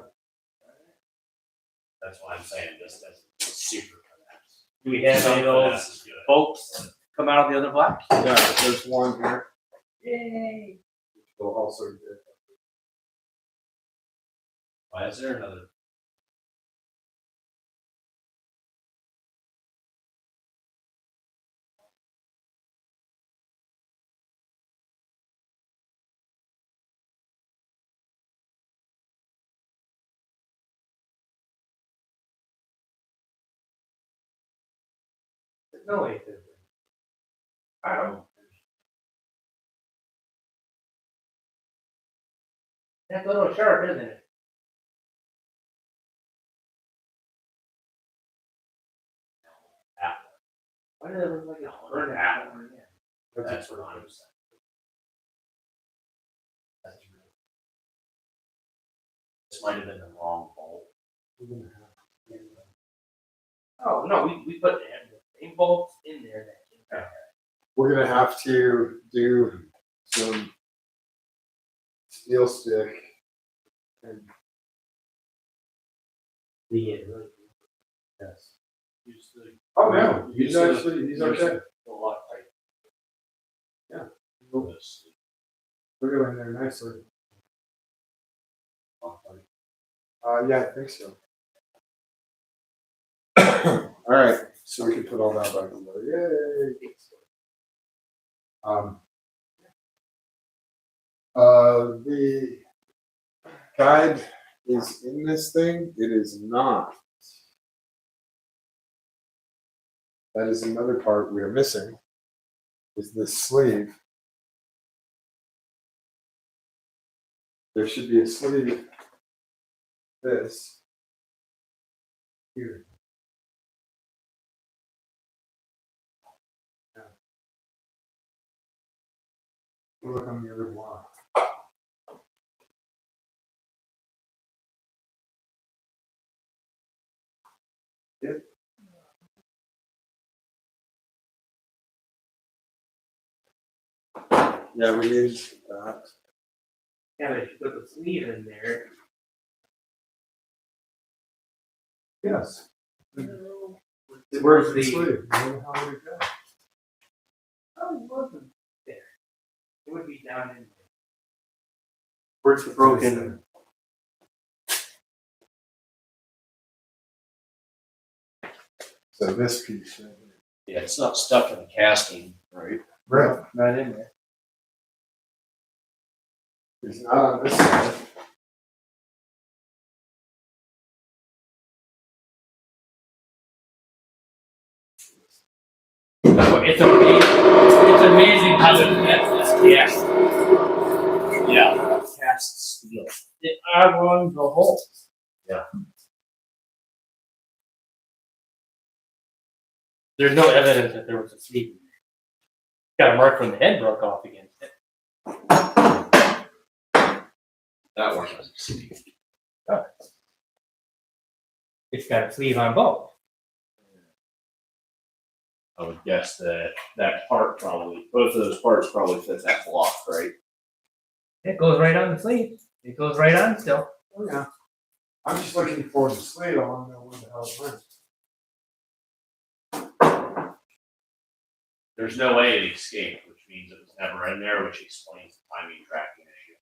That's why I'm saying this doesn't super finesse. Do we have any of those Finesse is good. bolts come out of the other black? Yeah, there's one here. Yay. They'll also get. Why is there another? No way. I don't know. That's a little sharp, isn't it? Why does it look like it's burned out? That's what I'm saying. That's really. This might have been the wrong bolt. Oh, no, we put the same bolts in there. We're gonna have to do some steel stick and Yes. Use the. oh no, use he's the- actually he's use okay. The lock tight. This. We're going there nicely. Yeah, I think so. All right, so we can put all that back on there. Yay! The guide is in this thing. It is not. That is another part we are missing. Is this sleeve? There should be a sleeve. This here. Yeah. Look on the other block. Yep. Yeah, we need that. Yeah, but if you put the sleeve in there. Yes. Where's the? sleeve? How would it go? Oh, it wasn't there. It would be down in there. Where's the broken? So this piece. Right here. Yeah, it's not stuck in the casting, right? Right. Not in there. It's not on this side. It's amazing how the cast. Yeah. Cast steel. It outruns the hole. Yeah. There's no evidence that there was a sleeve. Got a mark from the head broke off against it. That one has a sleeve. It's got a sleeve on both. I would guess that that part probably, both of those parts probably fit that block, right? It goes right on the sleeve. It goes right on still. Oh yeah. I'm just looking for the sleeve. I want to know where the hell it went. There's no way it escaped, which means it was never in there, which explains the timing tracking issue.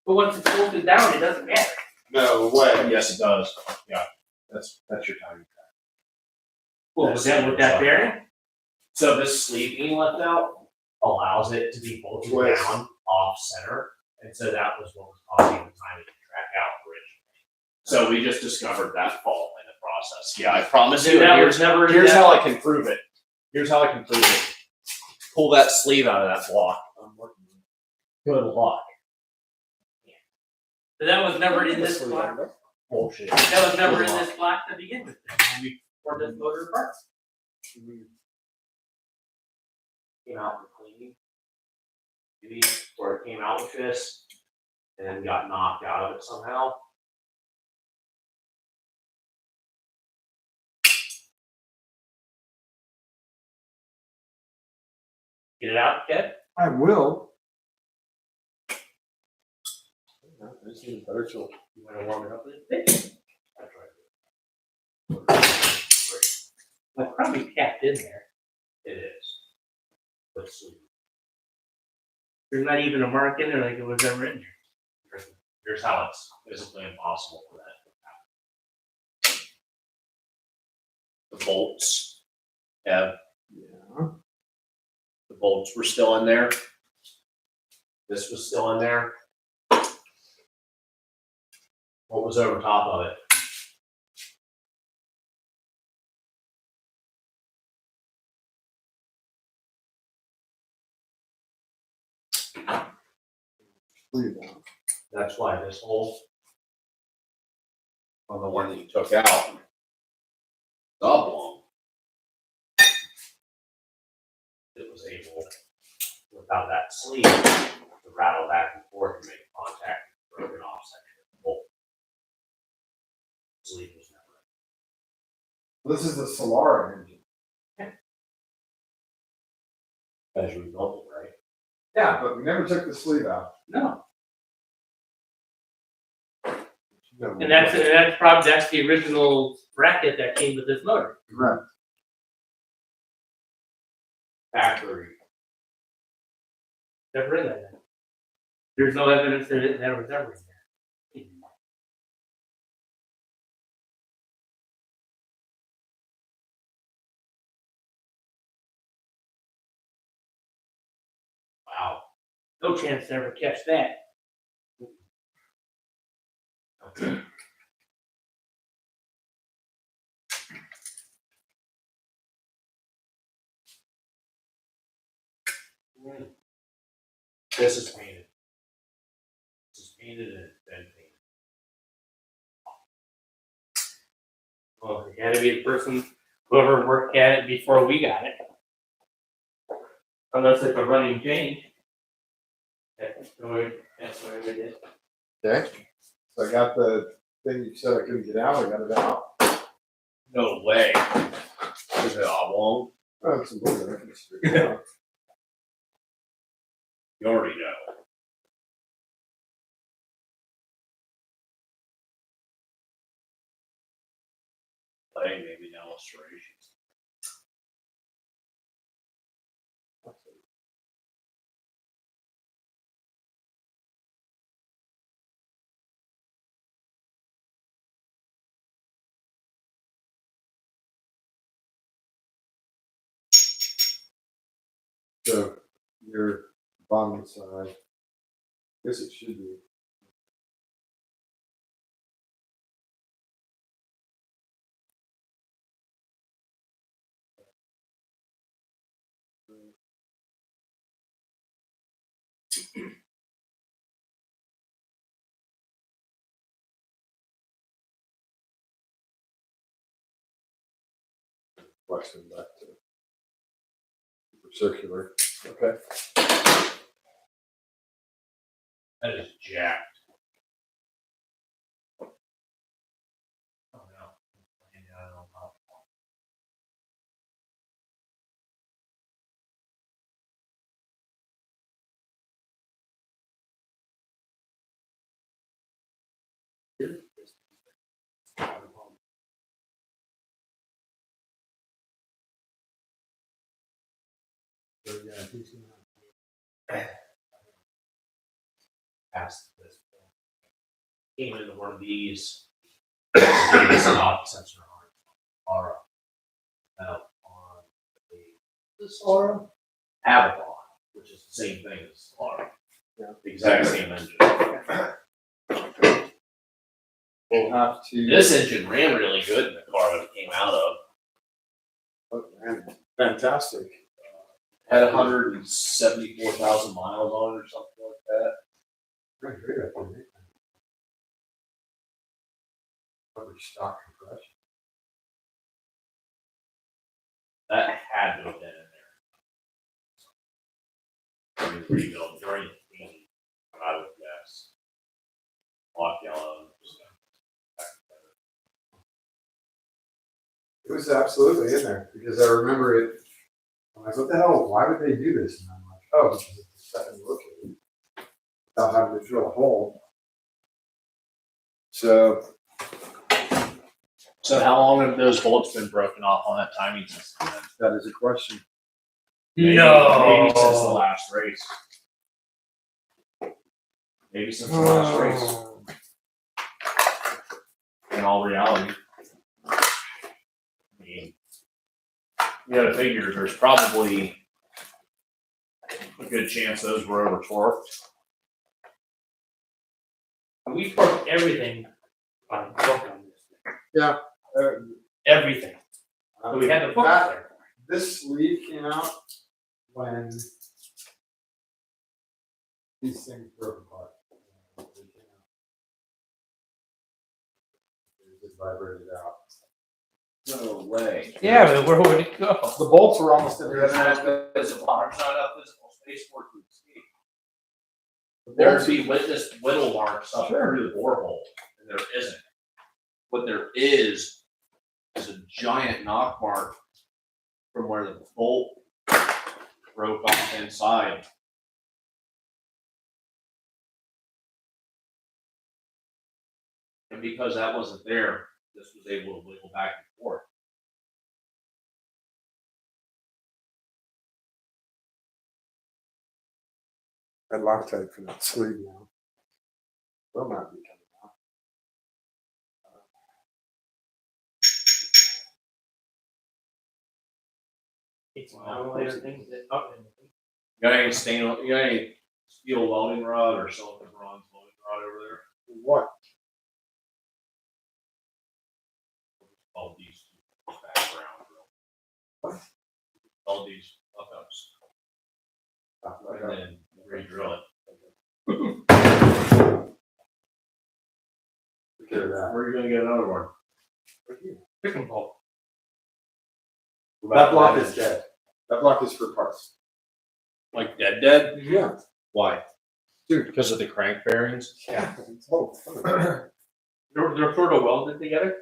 But once it's bolted down, it doesn't matter. No way. Yes, it does. Yeah, that's your timing track. Well, was that with that bearing? So this sleeve being left out allows it to be bolted Wait. down off center, and so that was what was causing the timing to track out originally. So we just discovered that fault in the process. Yeah, I promise you. That Here's, was never. here's how I can prove it. Here's how I can prove it. Pull that sleeve out of that block. Go to the lock. That was never in this block. Bullshit. That was never in this block to begin with. We tore this motor apart. Came out with cleaning. Maybe where it came out with this and then got knocked out of it somehow. Get it out, Ted? I will. This is better, so you want to warm it up a little bit? That's right. Well, probably capped in there. It is. Let's see. There's not even a mark in there like it was ever in there. Here's how it's physically impossible for that. The bolts have, Yeah. the bolts were still in there. This was still in there. What was over top of it? That's why this hole on the one that you took out, oblong. It was able, without that sleeve, to rattle back and forth and make contact with the broken off section of the bolt. Sleeve was never. This is the Solara engine. As you rebuilt it, right? Yeah, but we never took the sleeve out. No. And that's the original bracket that came with this motor. Right. Factory. Never in there. There's no evidence that it was ever in there. Wow. No chance to ever catch that. This is painted. This is painted and it's been painted. Well, it had to be the person, whoever worked at it before we got it. Unless it's a running change. That's the way we did. Okay. So I got the thing you said I couldn't get out. I got it out. No way. Is it oblong? Oh, it's a little bit. I can straighten it out. You already know. Hey, maybe an illustration. So your bottom side, guess it should be. Flexing back to circular. Okay. That is jacked. Oh no. I don't know. Past this. Came into one of these. This lock sensor on Aura. On the Aura Avalon, which is the same thing as Aura. Yeah. The exact same engine. We'll have to. This engine ran really good in the car that it came out of. Oh, man. Fantastic. Had 174,000 miles on it or something like that. Great, great. I think. Rubber stock compression. That had to have been in there. During the rebuild, during the cleaning, I would guess. Block yellow. It was absolutely in there because I remember it. I'm like, what the hell? Why would they do this? And I'm like, oh, because it's the second located without having to drill a hole. So So how long have those bolts been broken off on that timing system then? that is a question. Maybe since the last race. Maybe since the last race. In all reality. I mean, you gotta figure there's probably a good chance those were over torqued. We torqued everything on book on this thing. Yeah. Everything. So we had the book That- there. This sleeve came out when these things broke apart. It just vibrated out. No way. Yeah, but where would it go? The bolts were almost in There's not enough physical, there's not enough physical space for it to escape. There'd be witness whittle marks up through the borehole, and there isn't. What there is a giant knock mark from where the bolt broke off inside. And because that wasn't there, this was able to wiggle back and forth. Red Loctite for that sleeve now. Will not be coming out. It's one of those things that up and You got any you got any steel welding rod or silicone bronze welding rod over there? What? All these background. What? All these hookups. And then re-drill it. Take care of that. Where are you gonna get another one? pick and pull. That block is dead. That block is for parts. Like dead? Yeah. Why? Dude. Because of the crank bearings? Yeah. Oh, They're sort of welded together.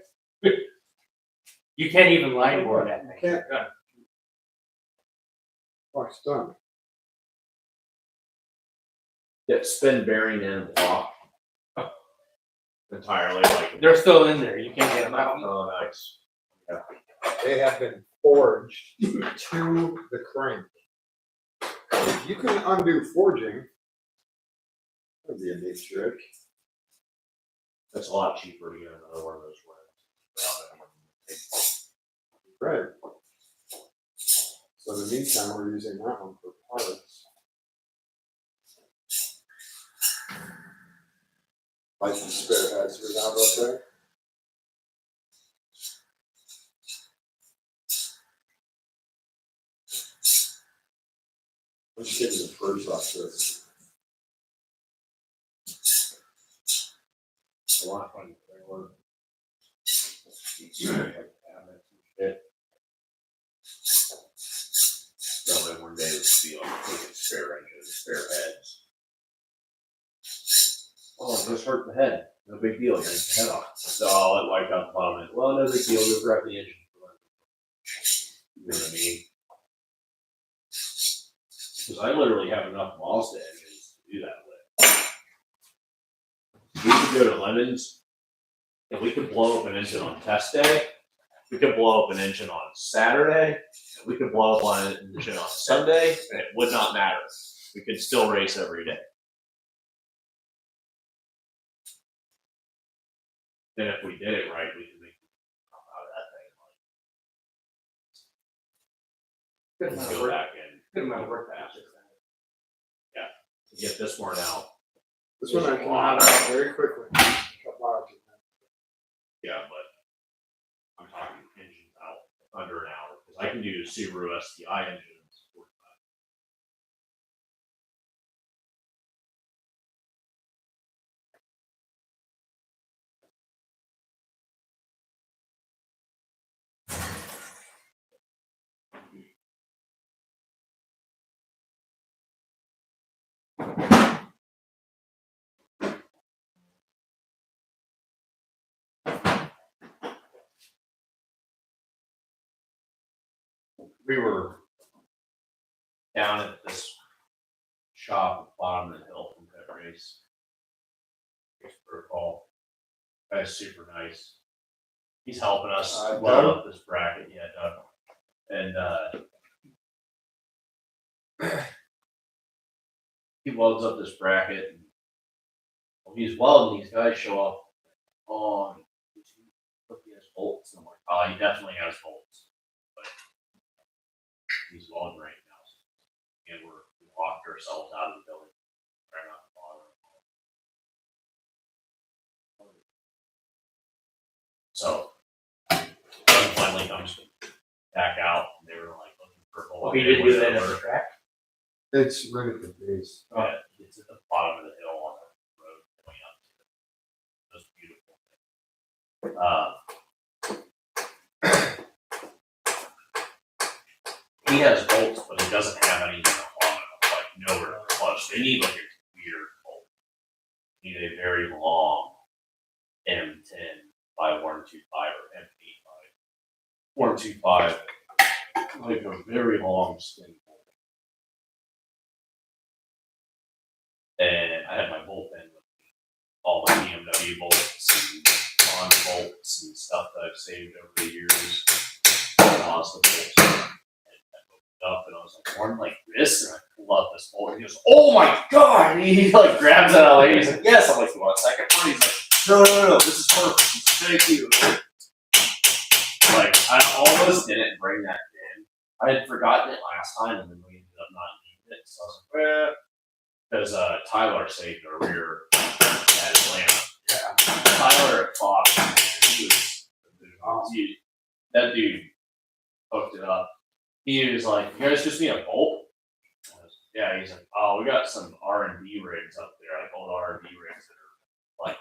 You can't even line bore that thing. Can't. Block's done. Yeah, spin bearing and block. Entirely like. They're still in there. You can't get them out. Oh, nice. They have been forged to the crank. You can undo forging. That'd be a neat trick. That's a lot cheaper to get another one of those rims. Right. So in the meantime, we're using that one for parts. Like the spare heads we have up there. Let's get the first off this. A lot of fun. That way one day it's be on spare engines, spare heads. Oh, just hurt the head. No big deal. Yank the head off. So I'll let wipe out the bottom end. Well, no big deal. You'll grab the engine. You know what I mean? Because I literally have enough Mazda engines to do that with. We could go to Lemons, and we could blow up an engine on test day. We could blow up an engine on Saturday. And we could blow up an engine on Sunday, and it would not matter. We could still race every day. And if we did it right, we could make out of that thing. Good amount of Go work. back in. Good amount of work. Faster. To get this one out. This one I can knock out very quickly. Yeah, but I'm talking engines out under an hour because I can do Subaru STI engines. we were down at this shop at the bottom of the hill from Pet Race. Protocol. Guy's super nice. He's helping us weld Doug? up this bracket. Yeah, Doug. And he welds up this bracket. And when he's welding, these guys show up. Oh, look, he has bolts. And I'm like, oh, he definitely has bolts. But he's welding right now. And we locked ourselves out of the building. Trying not to bother him. So, Doug finally comes back out, and they were like looking for a hole. He didn't do that on the track. It's right at the base. Yeah, it's at the bottom of the hill on the road going up to it. It was beautiful. He has bolts, but he doesn't have any on him, like nowhere close. They need like a weird bolt. They need a very long M10 by 125 or M8 by 125, like a very long skin bolt. And I had my bolt pen with me, all my BMW bolts and Bond bolts and stuff that I've saved over the years. And lost the bolts. And I opened it up and I was like, one like this, and I pulled out this bolt. And he goes, "Oh my god!" And he like grabs it out of he's like, "Yes." I'm like, "You want a second one?" He's like, "No, this is perfect. Thank you." Like, I almost didn't bring that in. I had forgotten it last time, and then we ended up not needing it. So I was like, because Tyler saved our rear at Atlanta. Yeah. Tyler at Fox, that dude hooked it up. He was like, "You guys just need a bolt?" Yeah, he's like, "Oh, we got some R&D rigs up there, like old R&D rigs that are like,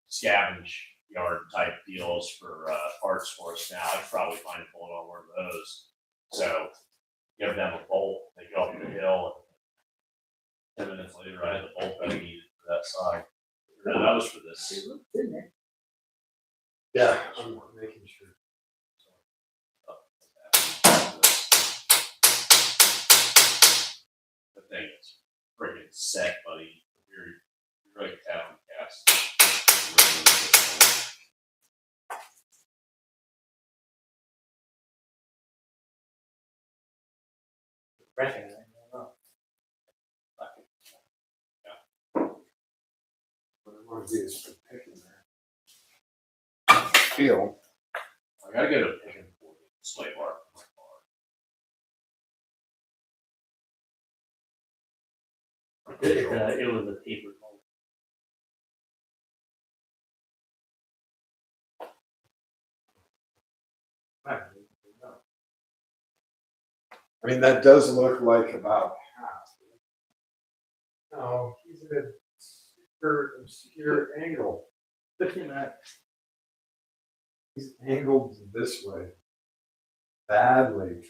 scavenge yard type deals for parts for us now. I'd probably find a bolt on one of those." So give them a bolt, they go up the hill, and 10 minutes later I had the bolt that I needed for that side. No, that was for this. Yeah, I'm making sure. The thing is freaking set, buddy. You're like tapping gas. Pressing it, I don't know. What I want to do is put picking there. Feel. I gotta go to picking for the sway bar. It was a paper mold. I mean, that does look like about half. No, he's at a super obscure angle. Look at that. He's angled this way. Badly.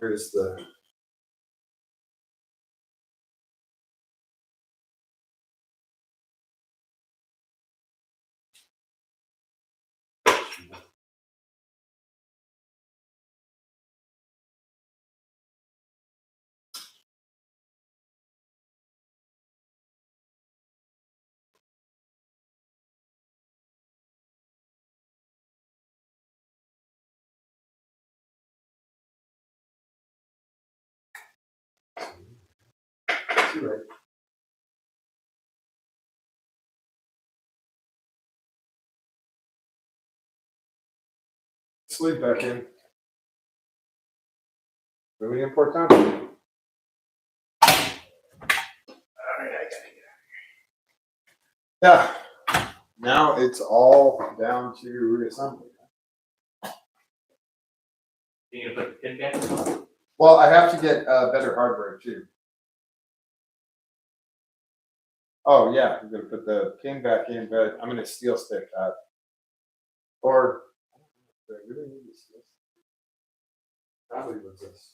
Here's the. Right. Sleep back in. Really important. All right, I gotta get out of here. Yeah. Now it's all down to reassembly. You gonna put the pin back on? Well, I have to get better hardware too. Oh yeah, I'm gonna put the pin back in, but I'm gonna steel stick that. Or do I really need to steel stick? Probably was this.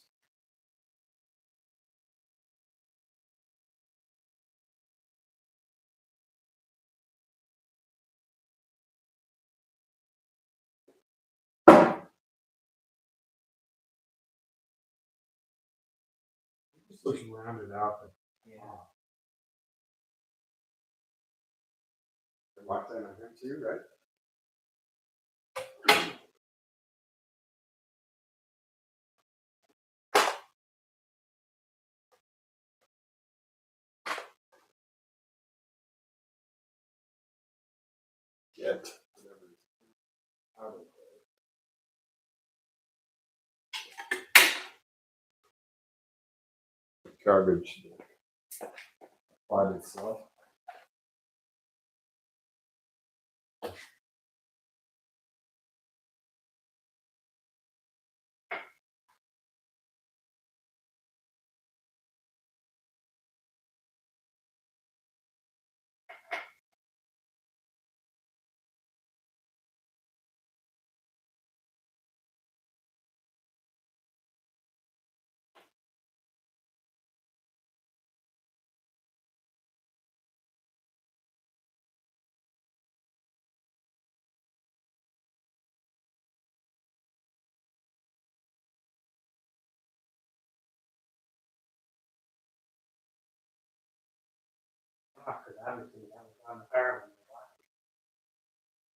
Just looks rounded out, but Yeah. lock that on him too, right? Get whatever. Out of there. Garbage. Applied itself.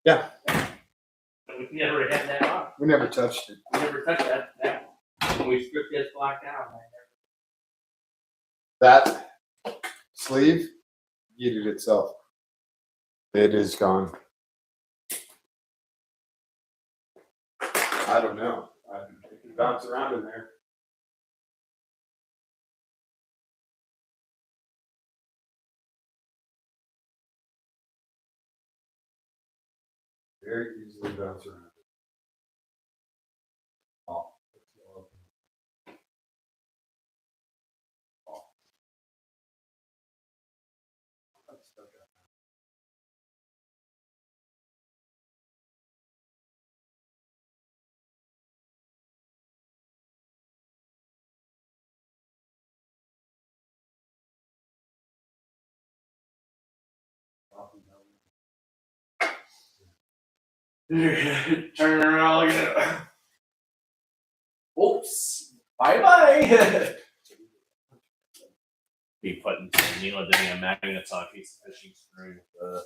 Yeah, We never had that on. we never touched it. We never touched that. When we stripped this block down, man. That sleeve yeeted itself. It is gone. I don't know. It can bounce around in there. Very easily bounce around. Oh, that's okay. Turn around, look at it. Oops. Bye bye. Be putting some neodymium magnets on a piece of fishing string with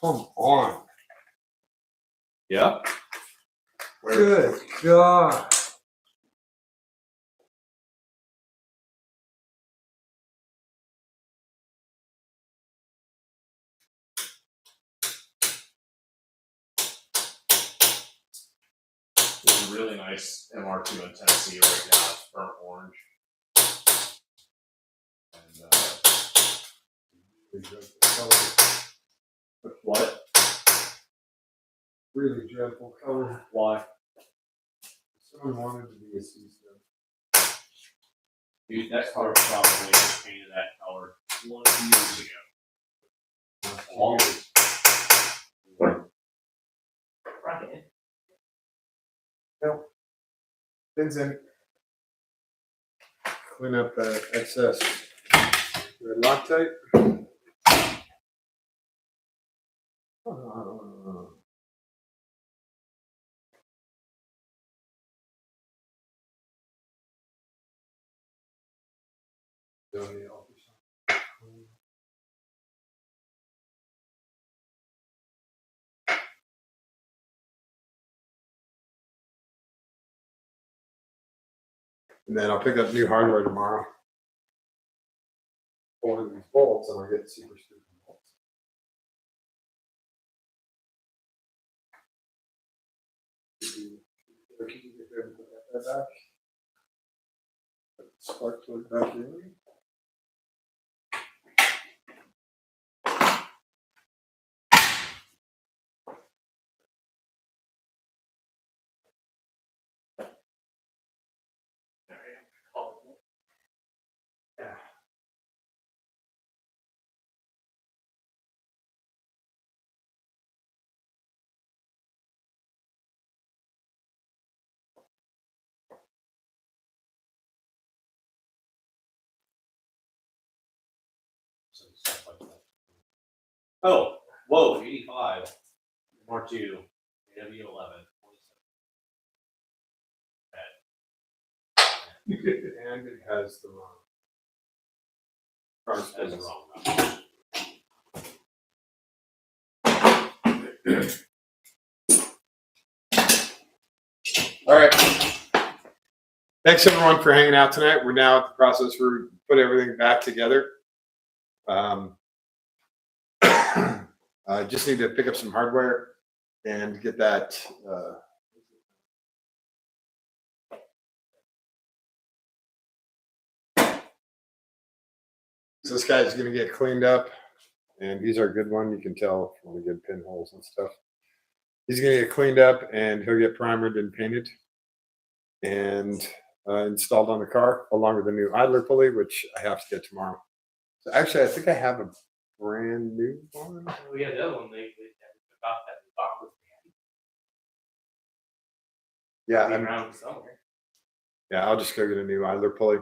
Come on. yeah. Good God. There's a really nice MR2 in Tennessee right now. It's burnt orange. And what? Really dreadful color. Why? Someone wanted to be a season. Dude, that car probably was painted that color 20 years ago. Long Right. Pins in. Clean up that excess red Loctite. And then I'll pick up new hardware tomorrow. Pull in these bolts and I'll get super stupid bolts. Can you get there and put that back? Spark plug back in. and stuff like that. Oh, whoa, 85, Mark II, AW11, 27. And it has the wrong. front That's space. wrong number. All right. Thanks everyone for hanging out tonight. We're now at the process where we put everything back together. I just need to pick up some hardware and get that. So this guy's going to get cleaned up, and he's our good one. You can tell from the good pinholes and stuff. He's going to get cleaned up, and he'll get primered and painted and installed on the car, along with a new idler pulley, which I have to get tomorrow. So actually, I think I have a brand new one. Oh, yeah, the other one, they about that box with Yeah, me I'm, around somewhere. yeah, I'll just go get a new idler pulley,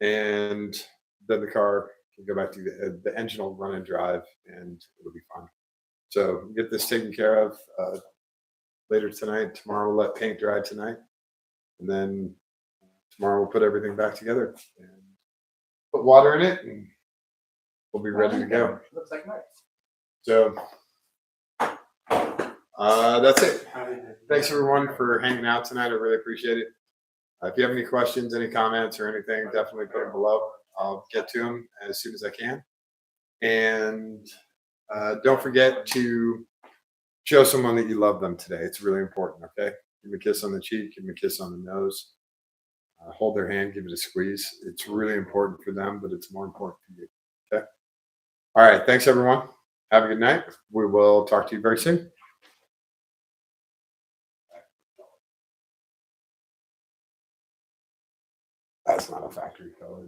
and then the car can go back to the engine will run and drive, and it'll be fine. So get this taken care of later tonight. Tomorrow we'll let paint dry tonight, and then tomorrow we'll put everything back together and put water in it, and we'll be ready to go. Looks like nice. So that's it. Thanks everyone for hanging out tonight. I really appreciate it. If you have any questions, any comments, or anything, definitely put them below. I'll get to them as soon as I can. And don't forget to show someone that you love them today. It's really important, okay? Give them a kiss on the cheek, give them a kiss on the nose. Hold their hand, give it a squeeze. It's really important for them, but it's more important for you, okay? All right, thanks everyone. Have a good night. We will talk to you very soon. That's not a factory color.